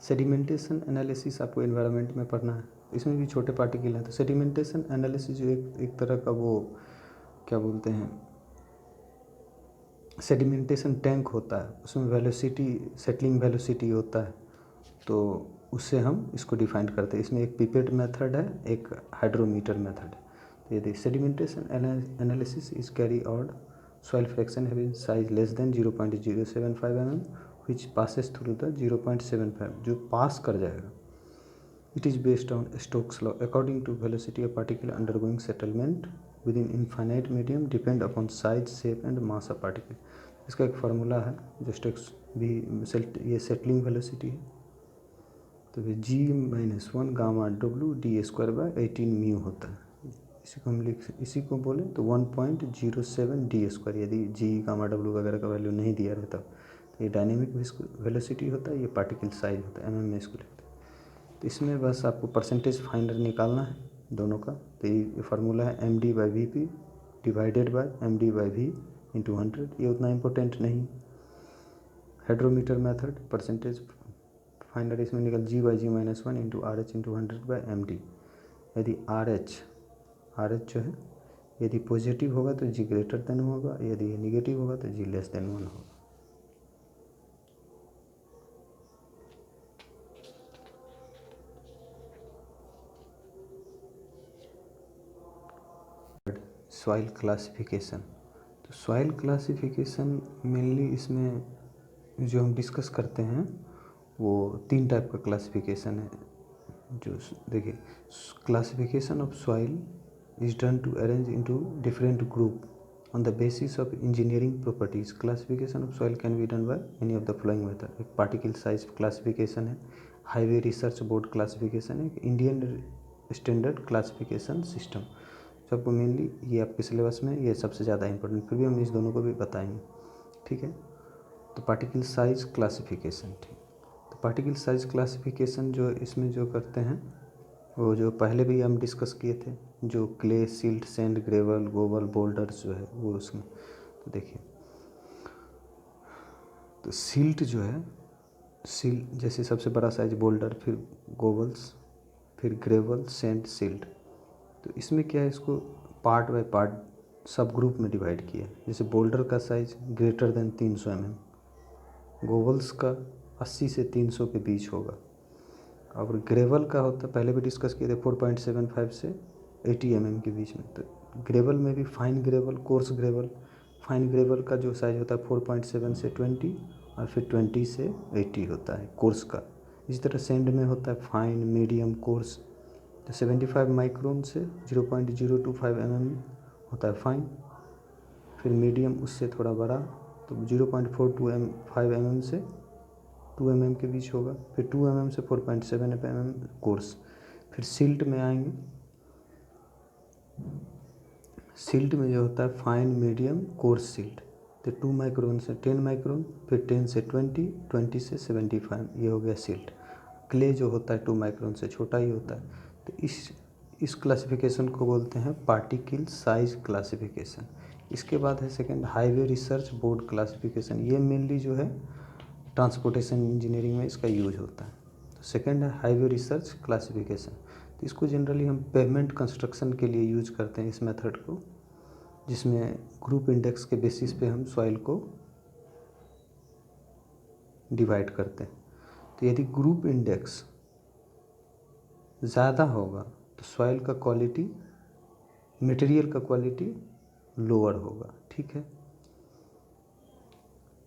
सेडिमेंटेशन एनालिसिस आपको एनवायरनमेंट में पढ़ना है, इसमें भी छोटे पार्टिकल हैं। तो सेडिमेंटेशन एनालिसिस जो एक तरह का वो क्या बोलते हैं, सेडिमेंटेशन टैंक होता है, उसमें वेलोसिटी, सेटलिंग वेलोसिटी होता है, तो उससे हम इसको डिफाइन करते हैं। इसमें एक पिपेट मेथड है, एक हाइड्रोमीटर मेथड है। तो यदि sedimentation analysis is carry out soil fraction having size less than 0.075 mm which passes through the 0.75, जो पास कर जाएगा। It is based on Stokes law according to velocity of particle undergoing settlement within infinite medium depend upon size, shape and mass of particle. इसका एक formula है जो Stokes भी ये settling velocity है। तो G-1 gamma W D²/18 mu होता है। इसी को बोले तो 1.07 D²। यदि G गामा W वगैरह का वैल्यू नहीं दिया रहता तो ये डायनेमिक वेलोसिटी होता है, ये पार्टिकल साइज होता है, mm में इसको लिखते हैं। तो इसमें बस आपको परसेंटेज फाइंडर निकालना है दोनों का। तो ये फार्मूला है md/vp divided by md/v into 100। ये उतना इम्पोर्टेंट नहीं। हाइड्रोमीटर मेथड परसेंटेज फाइंडर इसमें निकल G/G-1 into RH into 100/md। यदि RH जो है यदि पॉजिटिव होगा तो G ग्रेटर देन होगा, यदि निगेटिव होगा तो G लेस देन 1 होगा। Soil classification. तो सॉइल क्लासिफिकेशन मेनली इसमें जो हम डिस्कस करते हैं वो 3 टाइप का क्लासिफिकेशन है। जो देखिए, classification of soil is done to arrange into different group on the basis of engineering properties. Classification of soil can be done by any of the following method. एक particle size classification है, highway research board classification है, एक Indian standard classification system. जो आपको mainly ये आपके syllabus में ये सबसे ज़्यादा इंपॉर्टेंट, फिर भी हम इस दोनों को भी बताएंगे, ठीक है। तो पार्टिकल साइज क्लासिफिकेशन, ठीक। तो पार्टिकल साइज क्लासिफिकेशन जो इसमें जो करते हैं वो जो पहले भी हम डिस्कस किए थे, जो clay, silt, sand, gravel, cobble, boulders जो है वो उसमें। तो देखिए, तो सिल्ट जो है, जैसे सबसे बड़ा साइज बोल्डर, फिर गोबल्स, फिर ग्रेवल, सैंड, सिल्ट। तो इसमें क्या है, इसको पार्ट बाय पार्ट सब ग्रुप में डिवाइड किया है। जैसे बोल्डर का size greater then 300 mm, Goebbels का 80 से 300 के बीच होगा, और ग्रेवल का होता है, पहले भी डिस्कस किए थे, 4.75 से 80 mm के बीच में। तो ग्रेवल में भी fine gravel, course gravel, fine gravel का जो साइज़ होता है 4.7 से 20, और फिर 20 से 80 होता है कोर्स का। इसी तरह सैंड में होता है फाइन, मीडियम, कोर्स। तो 75 माइक्रोन से 0.025 mm होता है फाइन, फिर मीडियम उससे थोड़ा बड़ा तो 0.45 mm से 2 mm के बीच होगा, फिर 2 mm से 4.7 mm कोर्स। फिर सिल्ट में आएंगे, सिल्ट में जो होता है फाइन, मीडियम, कोर्स सिल्ट। तो 2 माइक्रोन से 10 माइक्रोन, फिर 10 से 20, 20 से 75, ये हो गया सिल्ट। क्ले जो होता है 2 माइक्रोन से छोटा ही होता है। तो इस क्लासिफिकेशन को बोलते हैं पार्टिकल साइज क्लासिफिकेशन। इसके बाद है second, highway research board classification. ये मेनली जो है ट्रांसपोर्टेशन इंजीनियरिंग में इसका यूज होता है। तो सेकंड है हाईवे रिसर्च क्लासिफिकेशन। तो इसको जनरली हम पेवमेंट कंस्ट्रक्शन के लिए यूज करते हैं इस मेथड को, जिसमें ग्रुप इंडेक्स के बेसिस पे हम सॉइल को डिवाइड करते हैं। तो यदि ग्रुप इंडेक्स ज़्यादा होगा तो सॉइल का क्वालिटी, मटेरियल का क्वालिटी लोअर होगा, ठीक है।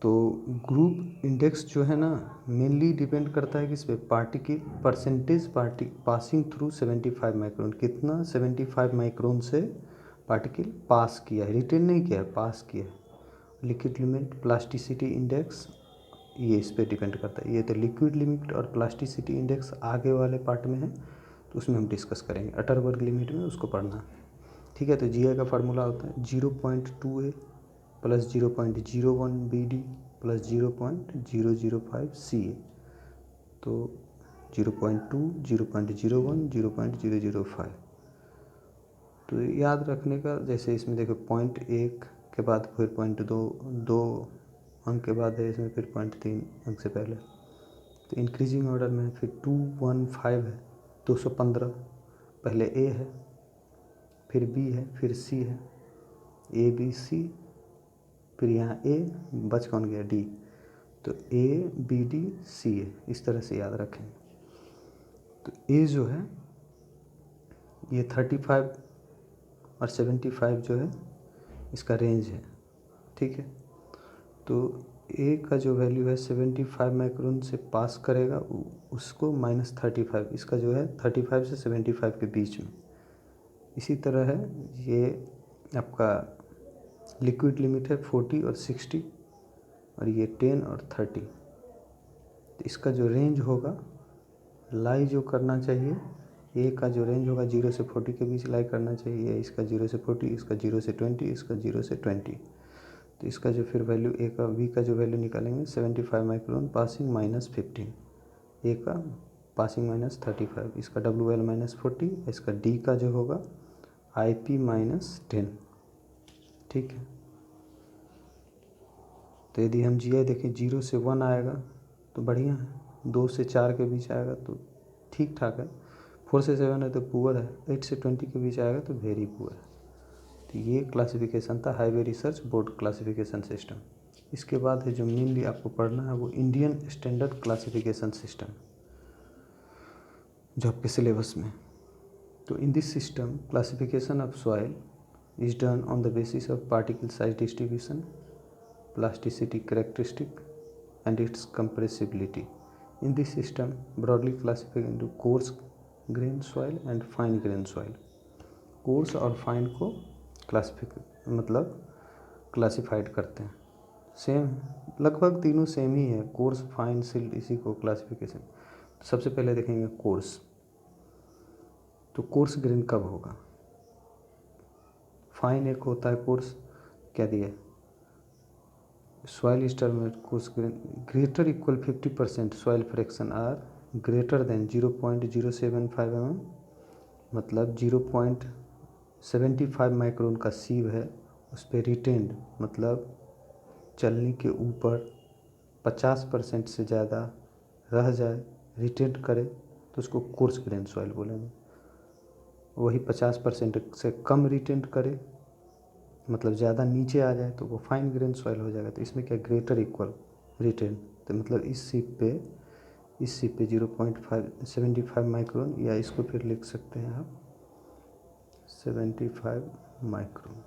तो ग्रुप इंडेक्स जो है ना मेनली डिपेंड करता है किस पे, particle percentage passing through 75 micron. कितना 75 माइक्रोन से पार्टिकल पास किया है, रिटेन नहीं किया है, पास किया है। लिक्विड लिमिट, प्लास्टिसिटी इंडेक्स, ये इस पे डिपेंड करता है। ये तो लिक्विड लिमिट और प्लास्टिसिटी इंडेक्स आगे वाले पार्ट में है, तो उसमें हम डिस्कस करेंगे। अटरबर्ग लिमिट में उसको पढ़ना, ठीक है। तो जीआई का फार्मूला होता है 0.2a plus 0.01 BD plus 0.005 CA। तो 0.2, 0.01, 0.005। तो याद रखने का, जैसे इसमें देखो 0.1 के बाद फिर 0.2, 2 अंक के बाद है इसमें, फिर 0.3 अंक से पहले। तो इंक्रीजिंग ऑर्डर में फिर 215 है, 215 पहले A है, फिर B है, फिर C है, A B C, फिर यहाँ A, बच कौन गया D। तो A B D C है, इस तरह से याद रखें। तो A जो है ये 35 और 75 जो है इसका रेंज है, ठीक है। तो A का जो वैल्यू है 75 माइक्रोन से पास करेगा उसको -35, इसका जो है 35 से 75 के बीच में। इसी तरह है ये आपका लिक्विड लिमिट है 40 और 60, और ये 10 और 30। तो इसका जो रेंज होगा लाई जो करना चाहिए, ए का जो रेंज होगा 0 से 40 के बीच लाई करना चाहिए। इसका 0 से 40, इसका 0 से 20, इसका 0 से 20। तो इसका जो फिर वैल्यू ए का, बी का जो वैल्यू निकालेंगे 75 माइक्रोन पासिंग -15, ए का पासिंग -35, इसका WL -40, इसका डी का जो होगा IP -10, ठीक है। तो यदि हम GI देखें 0 से 1 आएगा तो बढ़िया है, 2 से 4 के बीच आएगा तो ठीक ठाक है, 4 से 7 है तो पुअर है, 8 से 20 के बीच आएगा तो वेरी पुअर है। तो ये क्लासिफिकेशन था highway research board classification system. इसके बाद है जो मेनली आपको पढ़ना है वो इंडियन स्टैंडर्ड क्लासिफिकेशन सिस्टम, जो आपके सिलेबस में। तो in this system classification of soil is done on the basis of particle size distribution, plasticity characteristic, and its compressibility. In this system, broadly classified into coarse grain soil and fine grain soil. Course और fine को classified करते हैं। Same लगभग तीनों same ही है, course fine silt, इसी को classification. सबसे पहले देखेंगे कोर्स। तो कोर्स ग्रेन कब होगा? फाइन एक होता है कोर्स, क्या दिया सॉइल स्टर में coarse grain greater equal 50% soil fraction are greater than 0.075 mm, मतलब 0.75 माइक्रोन का सीव है, उस पर रिटेंड मतलब चलने के ऊपर 50% से ज़्यादा रह जाए, रिटेंड करे, तो उसको कोर्स ग्रेन सॉइल बोलेंगे। वही 50% से कम रिटेंड करे, मतलब ज़्यादा नीचे आ जाए, तो वो फाइन ग्रेन सॉइल हो जाएगा। तो इसमें क्या ग्रेटर इक्वल रिटेन, तो मतलब इस सीप पे 0.75 माइक्रोन, या इसको फिर लिख सकते हैं आप 75 माइक्रोन।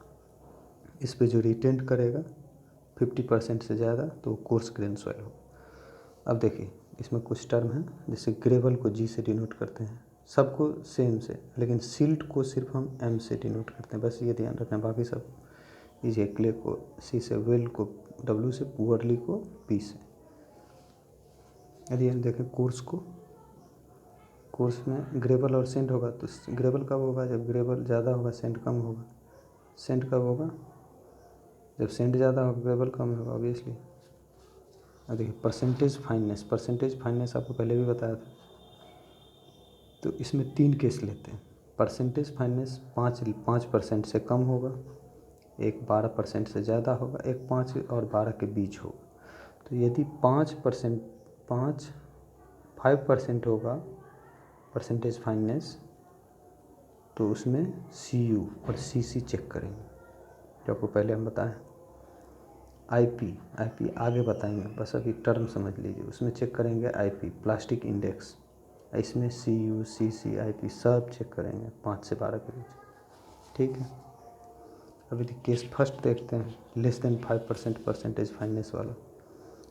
इस पे जो रिटेंड करेगा 50% से ज़्यादा, तो वो कोर्स ग्रेन सॉइल हो। अब देखिए इसमें कुछ टर्म है, जैसे ग्रेवल को जी से डिनोट करते हैं, सबको सेम से, लेकिन सिल्ट को सिर्फ हम एम से डिनोट करते हैं, बस ये ध्यान रखना। बाकी सब इसे क्ले को सी से, वेल को डब्ल्यू से, पुअरली को पी से। यदि हम देखें कोर्स को, कोर्स में ग्रेवल और सेंड होगा, तो ग्रेवल कब होगा? जब ग्रेवल ज़्यादा होगा, सेंड कम होगा। सेंड कब होगा? जब सेंड ज़्यादा होगा, ग्रेवल कम होगा ऑब्वियसली। अब देखिए परसेंटेज फाइननेस आपको पहले भी बताया था। तो इसमें 3 केस लेते हैं। परसेंटेज फाइननेस 5% से कम होगा, एक 12% से ज़्यादा होगा, एक 5 और 12 के बीच होगा। तो यदि 5% होगा परसेंटेज फाइननेस, तो उसमें CU और CC चेक करेंगे, जो आपको पहले हम बताएं। IP आगे बताएंगे, बस अभी टर्म समझ लीजिए। उसमें चेक करेंगे IP प्लास्टिक इंडेक्स, इसमें CU CC IP सब चेक करेंगे 5 से 12 के बीच। ठीक है, अभी केस फर्स्ट देखते हैं, लेस देन 5% परसेंटेज फाइननेस वाला।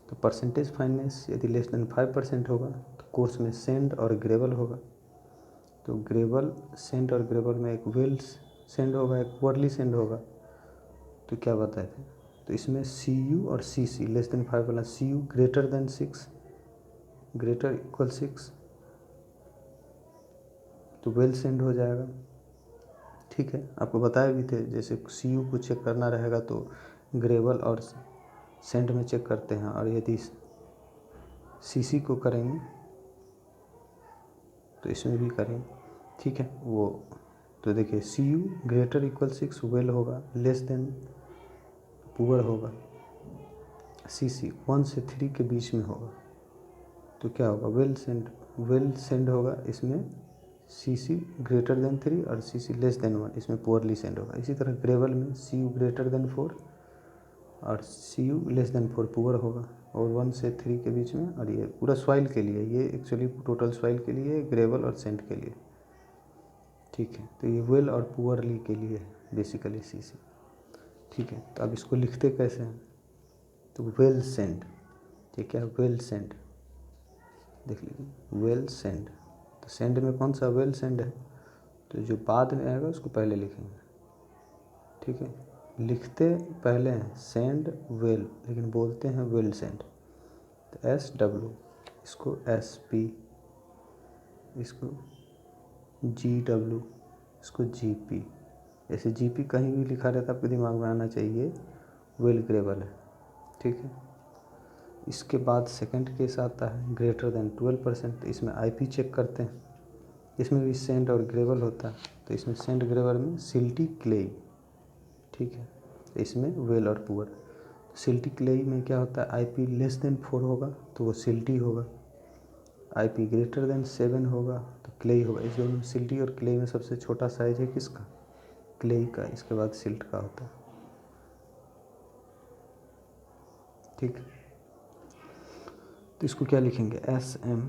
तो परसेंटेज फाइननेस यदि लेस देन 5% होगा, तो कोर्स में सेंड और ग्रेवल होगा। तो ग्रेवल, सेंड और ग्रेवल में एक वेल सेंड होगा, एक पुअरली सेंड होगा। तो क्या बताए थे? तो इसमें CU और CC लेस देन 5 वाला, CU greater than 6, greater equal 6, तो वेल सेंड हो जाएगा। ठीक है, आपको बताए भी थे, जैसे CU को चेक करना रहेगा तो ग्रेवल और सेंड में चेक करते हैं, और यदि CC को करेंगे तो इसमें भी करेंगे। ठीक है, वो तो देखिए CU ग्रेटर इक्वल 6 वेल होगा, लेस देन पुअर होगा। CC 1 से 3 के बीच में होगा, तो क्या होगा? वेल सेंड होगा। इसमें CC ग्रेटर देन 3 और CC लेस देन 1, इसमें पुअरली सेंड होगा। इसी तरह ग्रेवल में CU ग्रेटर देन 4 और CU लेस देन 4 पुअर होगा, और 1 से 3 के बीच में। और ये पूरा सॉइल के लिए, ये एक्चुअली टोटल सॉइल के लिए, ग्रेवल और सेंड के लिए। ठीक है, तो ये वेल और पुअरली के लिए बेसिकली CC। ठीक है, तो अब इसको लिखते कैसे हैं? तो वेल सेंड, ठीक है, वेल सेंड देख लीजिए, वेल सेंड। तो सेंड में कौन सा वेल सेंड है? तो जो बाद में आएगा उसको पहले लिखेंगे। ठीक है, लिखते पहले हैं सेंड वेल, लेकिन बोलते हैं वेल सेंड। तो SW, इसको SP, इसको GW, इसको GP। ऐसे GP कहीं भी लिखा रहता, आपके दिमाग में आना चाहिए वेल ग्रेवल है। ठीक है, इसके बाद सेकंड केस आता है ग्रेटर देन 12%। इसमें IP चेक करते हैं, इसमें भी सेंड और ग्रेवल होता है। तो इसमें सेंड ग्रेवल में सिल्टी क्लेई। ठीक है, तो इसमें वेल और पुअर। सिल्टी क्लेई में क्या होता है? IP लेस देन 4 होगा तो वो सिल्टी होगा, IP ग्रेटर देन 7 होगा तो क्लेई होगा। इस दोनों में सिल्टी और क्लेई में सबसे छोटा साइज है किसका? क्लेई का। इसके बाद सिल्ट का होता है। ठीक, तो इसको क्या लिखेंगे? SM,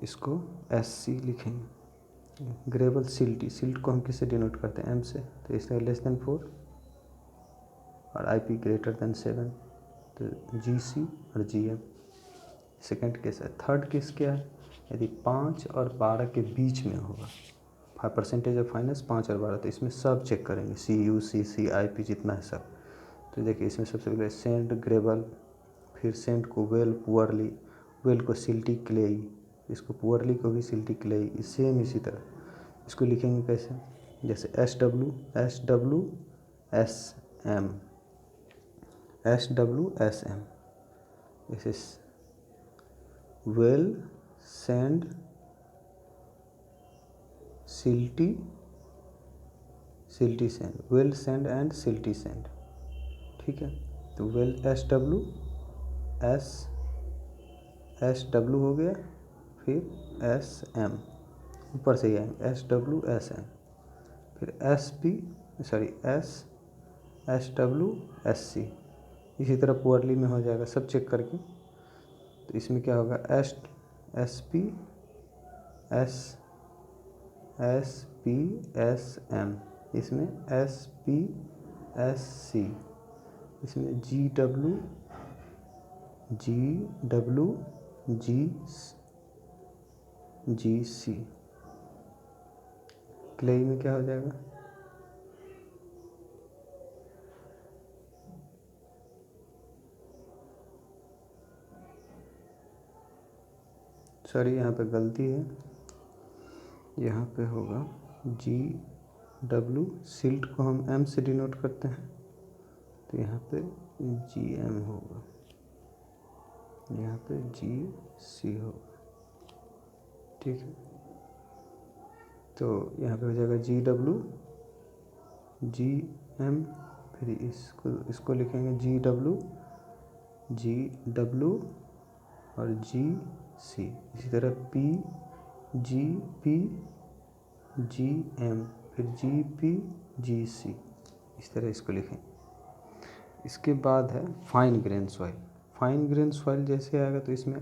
इसको SC लिखेंगे। ग्रेवल सिल्टी, सिल्ट को हम किससे डिनोट करते हैं? M से। तो इसलिए लेस देन 4 और IP ग्रेटर देन 7, तो GC और GM सेकेंड केस है। थर्ड केस क्या है, यदि 5 और 12 के बीच में होगा, परसेंटेज ऑफ फाइनेंस 5 और 12, तो इसमें सब चेक करेंगे, CU CC IP जितना है सब। तो देखिए इसमें सबसे पहले सेंड ग्रेवल, फिर सेंड को वेल पुअरली, वेल को सिल्टी क्लेई, इसको पुअरली को भी सिल्टी क्लेई, सेम इसी तरह। इसको लिखेंगे कैसे, जैसे SW SM, SW SM, जैसे well send silty send, well send and silty send, ठीक है। तो वेल SW हो गया, फिर SM ऊपर से ही आएंगे, SW SM, फिर SW SC, इसी तरह पुअरली में हो जाएगा सब चेक करके। तो इसमें क्या होगा, SP SM, इसमें SP SC, इसमें GW GC, क्लेई में क्या हो जाएगा, सॉरी यहाँ पे गलती है, यहाँ पे होगा GW, सिल्ट को हम M से डिनोट करते हैं, तो यहाँ पे GM होगा, यहाँ पे GC होगा, ठीक है। तो यहाँ पे हो जाएगा GW GM, फिर इसको लिखेंगे GW और GC, इसी तरह PGP GM, फिर GP GC, इस तरह इसको लिखें। इसके बाद है fine grain soil. Fine grain soil जैसे आएगा तो इसमें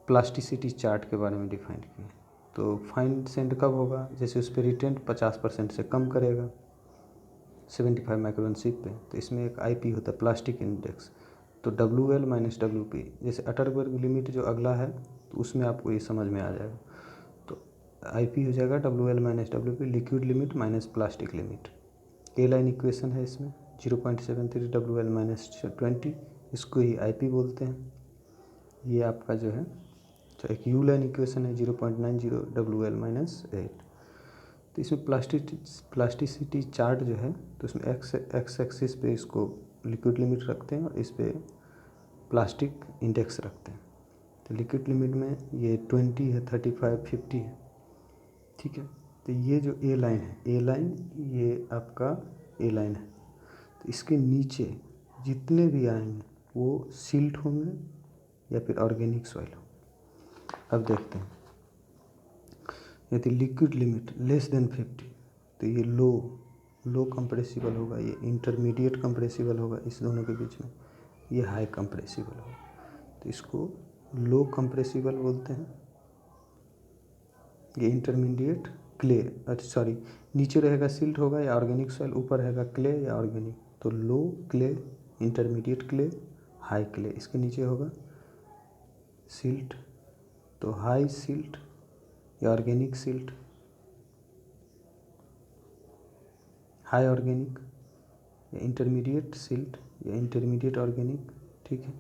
प्लास्टिसिटी चार्ट के बारे में डिफाइन किया। तो फाइन सेंड कब होगा, जैसे उस पर रिटेंट 50% से कम करेगा 75 माइक्रोन सीप पे, तो इसमें एक IP होता है प्लास्टिक इंडेक्स, तो WL माइनस WP, जैसे अटरबर्ग लिमिट जो अगला है तो उसमें आपको ये समझ में आ जाएगा। तो IP हो जाएगा WL minus WP, liquid limit minus plastic limit. A line equation है इसमें 0.73 WL माइनस 20, इसको ही IP बोलते हैं। ये आपका जो है, तो एक यू लाइन इक्वेशन है 0.90 WL माइनस 8। तो इसमें प्लास्टिसिटी चार्ट जो है, तो उसमें एक्स एक्सिस पे इसको लिक्विड लिमिट रखते हैं और इस पे प्लास्टिक इंडेक्स रखते हैं। तो लिक्विड लिमिट में ये 20 है, 35, 50 है, ठीक है। तो ये जो ए लाइन है, ए लाइन ये आपका ए लाइन है, तो इसके नीचे जितने भी आएंगे वो सिल्ट होंगे या फिर ऑर्गेनिक सॉइल हो। अब देखते हैं, यदि लिक्विड लिमिट लेस देन 50, तो ये लो कंप्रेसिबल होगा, ये इंटरमीडिएट कंप्रेसिबल होगा, इस दोनों के बीच में ये हाई कंप्रेसिबल होगा, तो इसको लो कंप्रेसिबल बोलते हैं। ये इंटरमीडिएट क्ले, अच्छा सॉरी, नीचे रहेगा सिल्ट होगा या ऑर्गेनिक सॉइल, ऊपर रहेगा क्ले या ऑर्गेनिक, तो low clay, intermediate clay, high clay, इसके नीचे होगा सिल्ट, तो हाई सिल्ट या ऑर्गेनिक सिल्ट, हाई ऑर्गेनिक या इंटरमीडिएट सिल्ट या इंटरमीडिएट ऑर्गेनिक, ठीक है।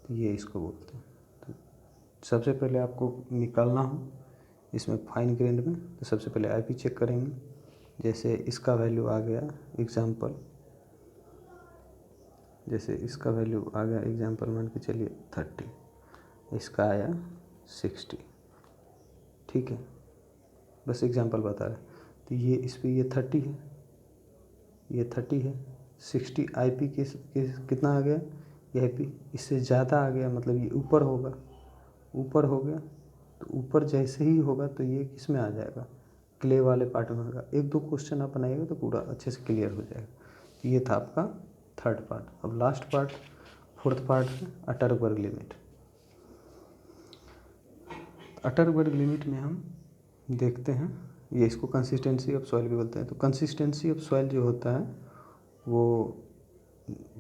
तो ये इसको बोलते हैं। तो सबसे पहले आपको निकालना हो इसमें फाइन ग्रेन में, तो सबसे पहले IP चेक करेंगे। जैसे इसका वैल्यू आ गया एग्जाम्पल, जैसे इसका वैल्यू आ गया एग्जाम्पल मान के चलिए 30, इसका आया 60, ठीक है, बस एग्जाम्पल बता रहे। तो ये इस पर ये 30 है, ये 30 है, 60 IP कितना आ गया, ये IP इससे ज़्यादा आ गया, मतलब ये ऊपर होगा, ऊपर हो गया, तो ऊपर जैसे ही होगा तो ये किस में आ जाएगा, क्ले वाले पार्ट में होगा। एक दो क्वेश्चन आप बनाइएगा तो पूरा अच्छे से क्लियर हो जाएगा। तो ये था आपका थर्ड पार्ट। अब लास्ट पार्ट, फोर्थ पार्ट है अटरबर्ग लिमिट। अटरबर्ग लिमिट में हम देखते हैं, ये इसको कंसिस्टेंसी ऑफ सॉइल भी बोलते हैं। तो कंसिस्टेंसी ऑफ सॉइल जो होता है वो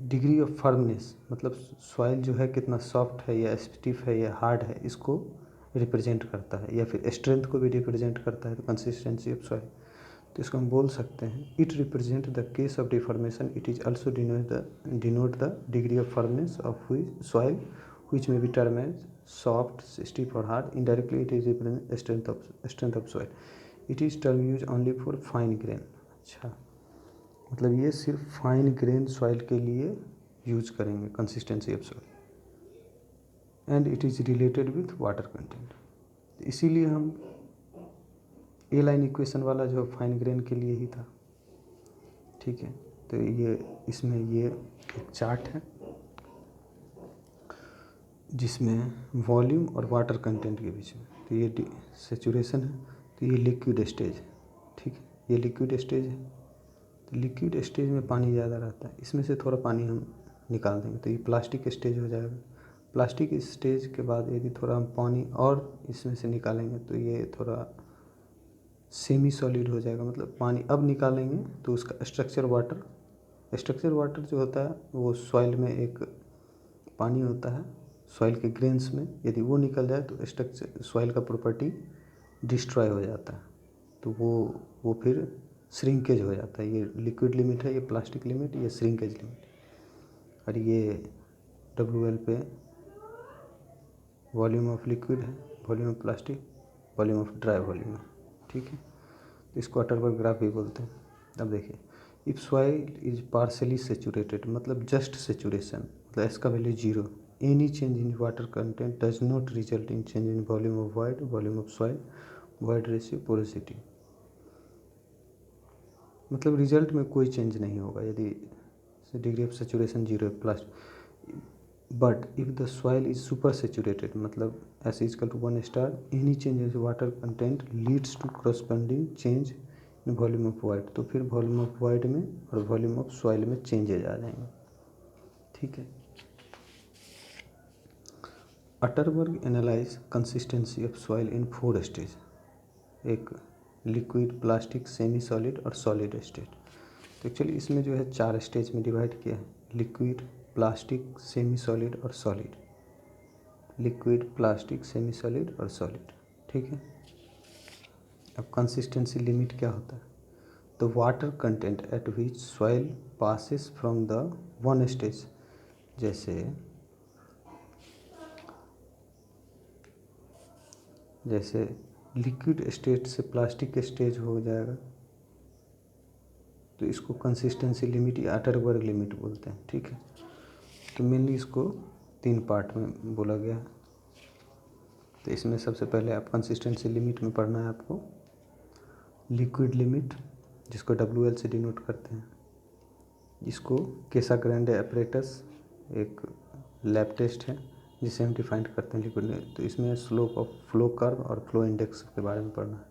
डिग्री ऑफ फर्मनेस, मतलब सॉइल जो है कितना सॉफ्ट है या स्टिफ है या हार्ड है, इसको रिप्रेजेंट करता है, या फिर स्ट्रेंथ को भी रिप्रेजेंट करता है। तो कंसिस्टेंसी ऑफ सॉइल, तो इसको हम बोल सकते हैं it represent the case of deformation, it is also denote the degree of firmness of soil which may be termed as soft, stiff or hard. Indirectly it is represent strength of soil. It is term used only for fine grain. अच्छा, मतलब ये सिर्फ fine grain soil के लिए use करेंगे consistency of soil, and it is related with water content. इसीलिए हम ए line equation वाला जो फाइन ग्रेन के लिए ही था, ठीक है। तो ये इसमें ये एक चार्ट है जिसमें वॉल्यूम और वाटर कंटेंट के बीच में, तो ये सेचुरेशन है, तो ये लिक्विड स्टेज है, ठीक है, ये लिक्विड स्टेज है। तो लिक्विड स्टेज में पानी ज़्यादा रहता है, इसमें से थोड़ा पानी हम निकाल देंगे तो ये प्लास्टिक स्टेज हो जाएगा। प्लास्टिक स्टेज के बाद यदि थोड़ा हम पानी और इसमें से निकालेंगे तो ये थोड़ा सेमी सॉलिड हो जाएगा, मतलब पानी अब निकालेंगे तो उसका स्ट्रक्चर वाटर जो होता है वो सॉइल में एक पानी होता है सॉइल के ग्रेन्स में, यदि वो निकल जाए तो स्ट्रक्चर सॉइल का प्रॉपर्टी डिस्ट्रॉय हो जाता है, तो वो फिर श्रिंकेज हो जाता है। ये लिक्विड लिमिट है, ये प्लास्टिक लिमिट, ये श्रिंकेज लिमिट, और ये WL पे वॉल्यूम ऑफ लिक्विड है, volume of plastic, volume of dry volume है, ठीक है। तो इसको अटरबर्ग ग्राफ भी बोलते हैं। अब देखिए, if soil is partially saturated, मतलब जस्ट सेचुरेशन, मतलब इसका value 0, any change in water content does not result in change in volume of wide, volume of soil, void ratio, porosity, मतलब रिजल्ट में कोई चेंज नहीं होगा यदि डिग्री ऑफ सेचुरेशन 0 है plus. But if the soil is super saturated, मतलब S is equal to 1 star, any change in water content leads to corresponding change in volume of void, तो फिर volume of void में और volume of soil में changes आ जाएंगे, ठीक है। Atterberg analyse consistency of soil in 4 stage, एक लिक्विड, प्लास्टिक, सेमी सॉलिड और सॉलिड स्टेज। तो एक्चुअली इसमें जो है 4 स्टेज में डिवाइड किया है, लिक्विड, प्लास्टिक, सेमी सॉलिड और solid, liquid, plastic, semi solid और सॉलिड, ठीक है। अब कंसिस्टेंसी लिमिट क्या होता है, तो water content at which soil passes from the one stage, जैसे लिक्विड स्टेज से प्लास्टिक स्टेज हो जाएगा तो इसको कंसिस्टेंसी लिमिट या अटरबर्ग लिमिट बोलते हैं, ठीक है। तो मेनली इसको 3 पार्ट में बोला गया है। तो इसमें सबसे पहले आप कंसिस्टेंसी लिमिट में पढ़ना है आपको लिक्विड लिमिट, जिसको WL से डिनोट करते हैं, इसको कैसाग्रांडे एपरेटस एक लैब टेस्ट है जिसे हम डिफाइन करते हैं लिक्विड लिमिट। तो इसमें स्लोप ऑफ फ्लो कर्व और फ्लो इंडेक्स के बारे में पढ़ना है।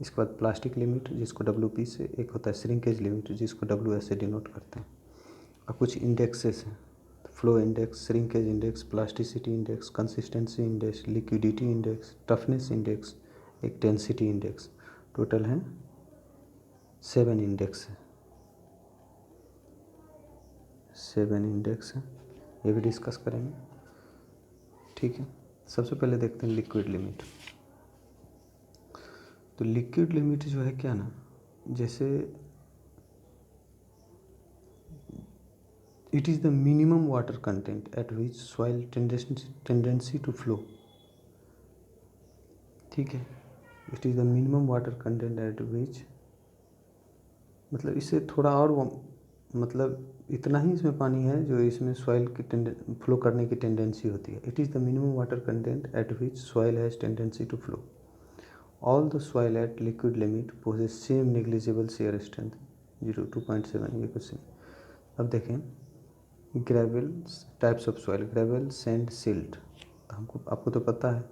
इसके बाद प्लास्टिक लिमिट, जिसको WP से, एक होता है श्रिंकेज लिमिट जिसको WS से डिनोट करते हैं, और कुछ इंडेक्सेस हैं, flow index, shrinkage index, plasticity index, consistency index, liquidity index, toughness index, एक डेंसिटी इंडेक्स, टोटल हैं 7 इंडेक्स है, 7 इंडेक्स हैं, ये भी डिस्कस करेंगे, ठीक है। सबसे पहले देखते हैं लिक्विड लिमिट। तो लिक्विड लिमिट जो है क्या ना, जैसे it is the minimum water content at which soil tendency to flow, ठीक है। It is the minimum water content at which, मतलब इससे थोड़ा और मतलब इतना ही इसमें पानी है जो इसमें सॉइल की फ्लो करने की टेंडेंसी होती है। It is the minimum water content at which soil has tendency to flow. All the soil at liquid limit possess same negligible shear strength 0.2.7, ये क्वेश्चन। अब देखें gravel types of soil, gravel, sand, silt. आपको तो पता है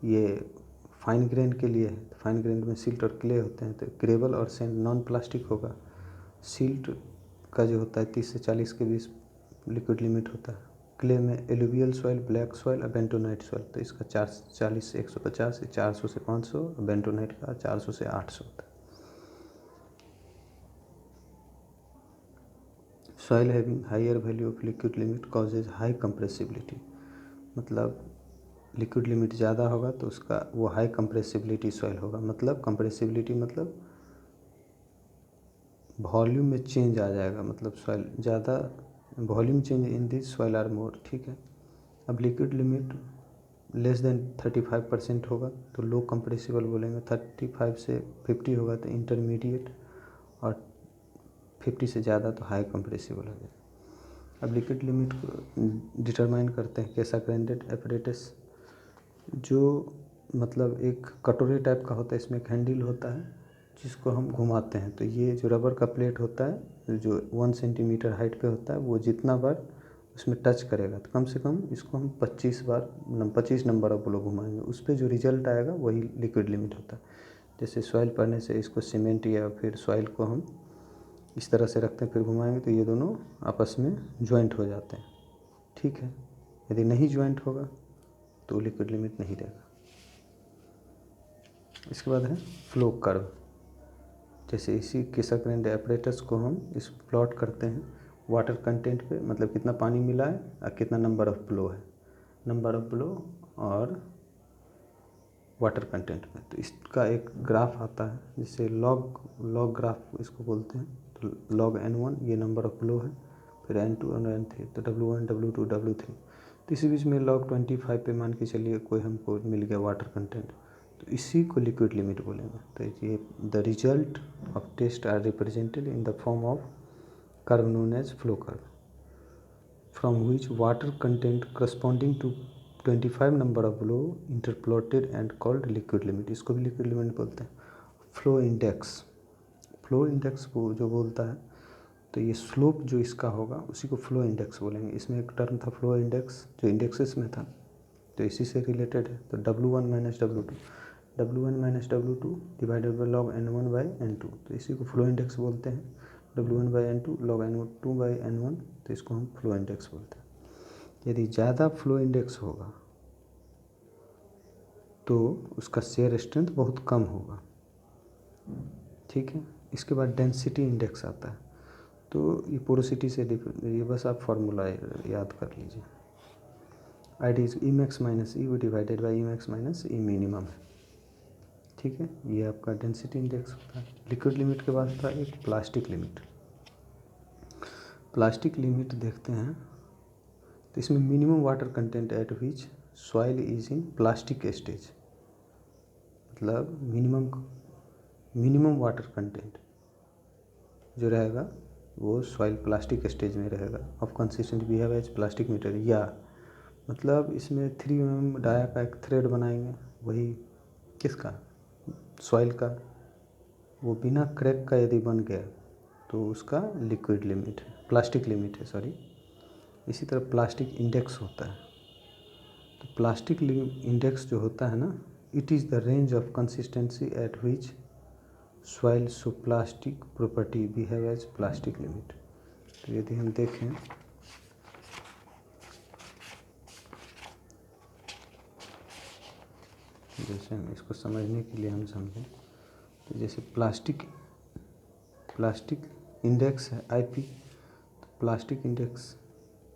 ये fine grain के लिए है, तो फाइन ग्रेन में सिल्ट और क्ले होते हैं। तो ग्रेवल और सैंड नॉन प्लास्टिक होगा, सिल्ट का जो होता है 30 से 40 के बीच लिक्विड लिमिट होता है। क्ले में एलुवियल सॉइल, ब्लैक सॉइल और बेंटोनाइट सॉइल, तो इसका 40 से 150, 400 से 500, और बेंटोनाइट का 400 से 800 होता है। Soil having higher value of liquid limit causes high compressibility, मतलब लिक्विड लिमिट ज़्यादा होगा तो उसका वो हाई कंप्रेसिबिलिटी सॉइल होगा। मतलब कंप्रेसिबिलिटी मतलब वॉल्यूम में चेंज आ जाएगा, मतलब सॉइल ज़्यादा volume change in this soil are more, ठीक है। अब लिक्विड लिमिट लेस देन 35% होगा तो लो कंप्रेसिबल बोलेंगे, 35 से 50 होगा तो इंटरमीडिएट, और 50 से ज़्यादा तो हाई कंप्रेसिबल हो जाएगा। अब लिक्विड लिमिट को डिटरमाइन करते हैं कैसा ग्राइंडेड एपरेटस, जो मतलब एक कटोरी टाइप का होता है, इसमें एक हैंडल होता है जिसको हम घुमाते हैं। तो ये जो रबर का प्लेट होता है जो 1 सेंटीमीटर हाइट पे होता है, वो जितना बार उसमें टच करेगा तो कम से कम इसको हम 25 नंबर ऑफ ब्लो घुमाएंगे, उस पर जो रिजल्ट आएगा वही लिक्विड लिमिट होता है। जैसे सॉइल पड़ने से इसको सीमेंट या फिर सॉइल को हम इस तरह से रखते हैं, फिर घुमाएंगे तो ये दोनों आपस में ज्वाइंट हो जाते हैं, ठीक है। यदि नहीं ज्वाइंट होगा तो लिक्विड लिमिट नहीं रहेगा। इसके बाद है फ्लो कर्व। जैसे इसी केसा ग्राइंड एपरेटस को हम इस प्लॉट करते हैं वाटर कंटेंट पे, मतलब कितना पानी मिला है और कितना नंबर ऑफ फ्लो है, नंबर ऑफ फ्लो और वाटर कंटेंट में। तो इसका एक ग्राफ आता है जिसे लॉग ग्राफ इसको बोलते हैं। तो लॉग n1 ये नंबर ऑफ फ्लो है, फिर n2 और n3, तो w1 w2 w3। तो इसी बीच में log 25 पे मान के चलिए कोई हमको मिल गया वाटर कंटेंट, तो इसी को लिक्विड लिमिट बोलेंगे। तो ये the result of test are represented in the form of curve known as flow curve, from which water content corresponding to 25 number of flow interpolated and called liquid limit, इसको भी liquid limit बोलते हैं। Flow index वो जो बोलता है, तो ये स्लोप जो इसका होगा उसी को फ्लो इंडेक्स बोलेंगे। इसमें एक टर्म था फ्लो इंडेक्स जो इंडेक्सेस में था, तो इसी से रिलेटेड है। तो W1 minus W2 divided by log n1 by n2, तो इसी को फ्लो इंडेक्स बोलते हैं। W1 by n2 log n2 by n1, तो इसको हम फ्लो इंडेक्स बोलते हैं। यदि ज़्यादा फ्लो इंडेक्स होगा तो उसका शेयर स्ट्रेंथ बहुत कम होगा, ठीक है। इसके बाद डेंसिटी इंडेक्स आता है, तो ये पोरोसिटी से ये बस आप फार्मूला याद कर लीजिए। ID is E max minus E divided by E max minus E minimum है, ठीक है। ये आपका डेंसिटी इंडेक्स होता है। लिक्विड लिमिट के बाद था एक प्लास्टिक लिमिट। प्लास्टिक लिमिट देखते हैं तो इसमें minimum water content at which soil is in plastic stage, मतलब मिनिमम वाटर कंटेंट जो रहेगा वो सॉइल प्लास्टिक स्टेज में रहेगा। Of consistent behave as plastic material, या मतलब इसमें 3 mm डाया का एक थ्रेड बनाएंगे, वही किसका, सॉइल का, वो बिना क्रैक का यदि बन गया तो उसका लिक्विड लिमिट है, प्लास्टिक लिमिट है, सॉरी। इसी तरह प्लास्टिक इंडेक्स होता है। तो प्लास्टिक इंडेक्स जो होता है ना, it is the range of consistency at which soil so plastic property behave as plastic limit. तो यदि हम देखें जैसे हम इसको समझने के लिए हम समझें, तो जैसे प्लास्टिक इंडेक्स है IP, तो प्लास्टिक इंडेक्स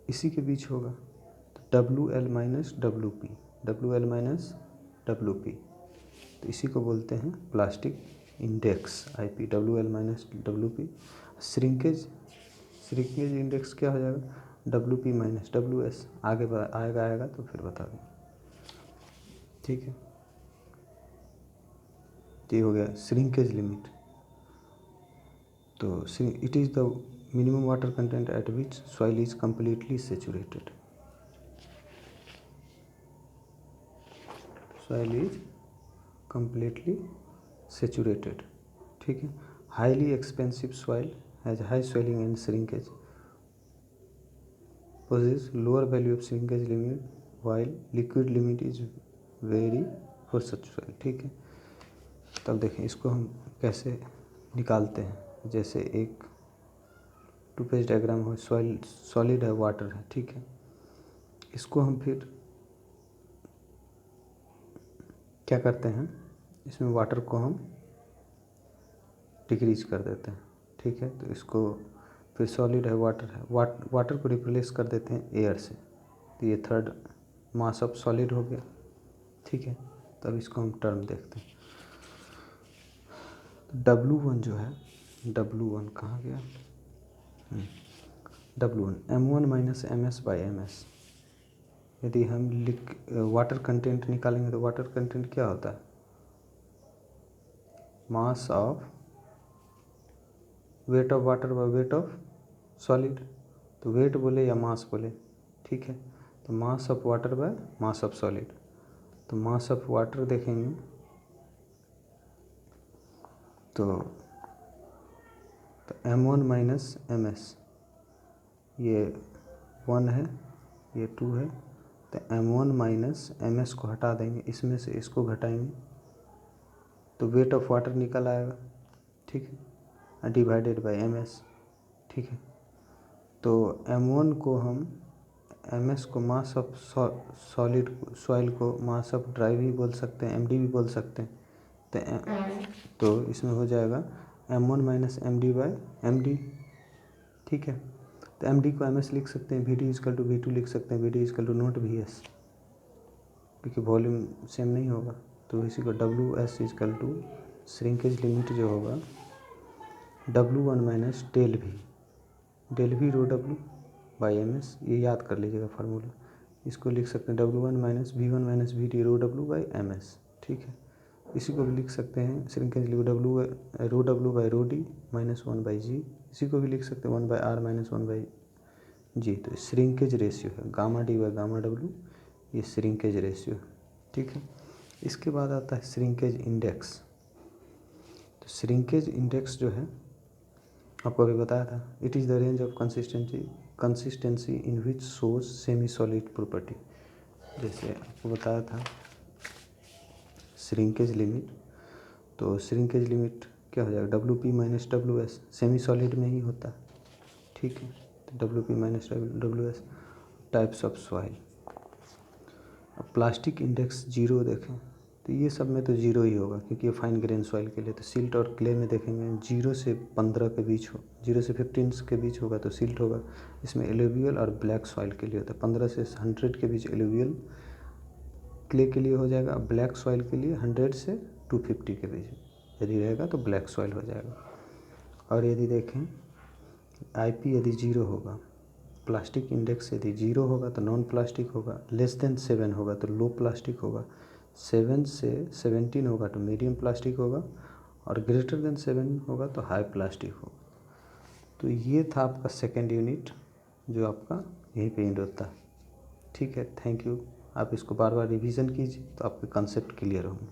इसी के बीच होगा, तो WL माइनस WP, तो इसी को बोलते हैं plastic index IP, WL minus WP। Shrinkage index क्या हो जाएगा, WP माइनस WS, आगे आएगा तो फिर बता दें, ठीक है। ये हो गया श्रिंकेज लिमिट। तो it is the minimum water content at which soil is completely saturated, soil is completely saturated, ठीक है। Highly expensive soil has high swelling and shrinkage, possesses lower value of shrinkage limit while liquid limit is very for such soil, ठीक है। तब देखें इसको हम कैसे निकालते हैं। जैसे एक 2 पेज डायग्राम हो, सॉइल सॉलिड है, वाटर है, ठीक है। इसको हम फिर क्या करते हैं, इसमें वाटर को हम डिक्रीज कर देते हैं, ठीक है। तो इसको फिर सॉलिड है, वाटर है, वाटर को रिप्लेस कर देते हैं एयर से, तो ये थर्ड मास ऑफ सॉलिड हो गया। ठीक है, तब इसको हम टर्म देखते हैं। W1 जो है, W1 कहाँ गया, W1 M1 माइनस MS/MS। यदि हम वाटर कंटेंट निकालेंगे तो वाटर कंटेंट क्या होता है, mass of weight of water bye weight of solid. तो वेट बोले या मास बोले, ठीक है, तो mass of water by mass of solid. तो मास ऑफ वाटर देखेंगे तो M1 माइनस MS, ये 1 है, ये 2 है, तो M1 माइनस MS को हटा देंगे, इसमें से इसको घटाएंगे तो वेट ऑफ वाटर निकल आएगा। ठीक है, डिवाइडेड बाय MS। ठीक है, तो M1 को हम MS को मास ऑफ सॉलिड सॉइल को मास ऑफ ड्राई भी बोल सकते हैं, MD भी बोल सकते हैं। तो इसमें हो जाएगा M1 माइनस MD/MD। ठीक है, तो MD को MS लिख सकते हैं, VD इजकल टू V2 लिख सकते हैं, VD is equal to not VS, क्योंकि वॉल्यूम सेम नहीं होगा। तो इसी को WS is equal to shrinkage limit जो होगा W1 minus del V rho W by MS, ये याद कर लीजिएगा फार्मूला। इसको लिख सकते हैं W1 minus V1 minus VD rho W by MS। ठीक है, इसी को भी लिख सकते हैं shrinkage rho W by rho D minus 1/G। इसी को भी लिख सकते हैं 1/R माइनस 1/G। तो श्रिंकेज रेशियो है gamma D by gamma W, ये श्रिंकेज रेशियो है। ठीक है, इसके बाद आता है श्रिंकेज इंडेक्स। तो श्रिंकेज इंडेक्स जो है आपको अभी बताया था, it is the range of consistency in which shows semi solid property. जैसे आपको बताया था श्रिंकेज लिमिट, तो श्रिंकेज लिमिट क्या हो जाएगा, WP minus WS, semi solid में ही होता है। ठीक है, तो WP minus WS। Types of soil, अब प्लास्टिक इंडेक्स 0 देखें तो ये सब में तो 0 ही होगा, क्योंकि ये फाइन ग्रेन सॉइल के लिए। तो सिल्ट और क्ले में देखेंगे 0 से 15 के बीच हो, 0 से 15 के बीच होगा तो सिल्ट होगा। इसमें एलुवियल और ब्लैक सॉइल के लिए होता है। 15 से 100 के बीच एलुवियल क्ले के लिए हो जाएगा, ब्लैक सॉइल के लिए 100 से 250 के बीच यदि रहेगा तो ब्लैक सॉइल हो जाएगा। और यदि देखें IP यदि 0 होगा, प्लास्टिक इंडेक्स यदि 0 होगा तो नॉन प्लास्टिक होगा, लेस देन 7 होगा तो लो प्लास्टिक होगा, 7 से 17 होगा तो मीडियम प्लास्टिक होगा, और ग्रेटर देन 7 होगा तो हाई प्लास्टिक होगा। तो ये था आपका सेकेंड यूनिट, जो आपका यहीं पे एंड होता है। ठीक है, थैंक यू। आप इसको बार बार रिवीजन कीजिए तो आपके कंसेप्ट क्लियर होंगे।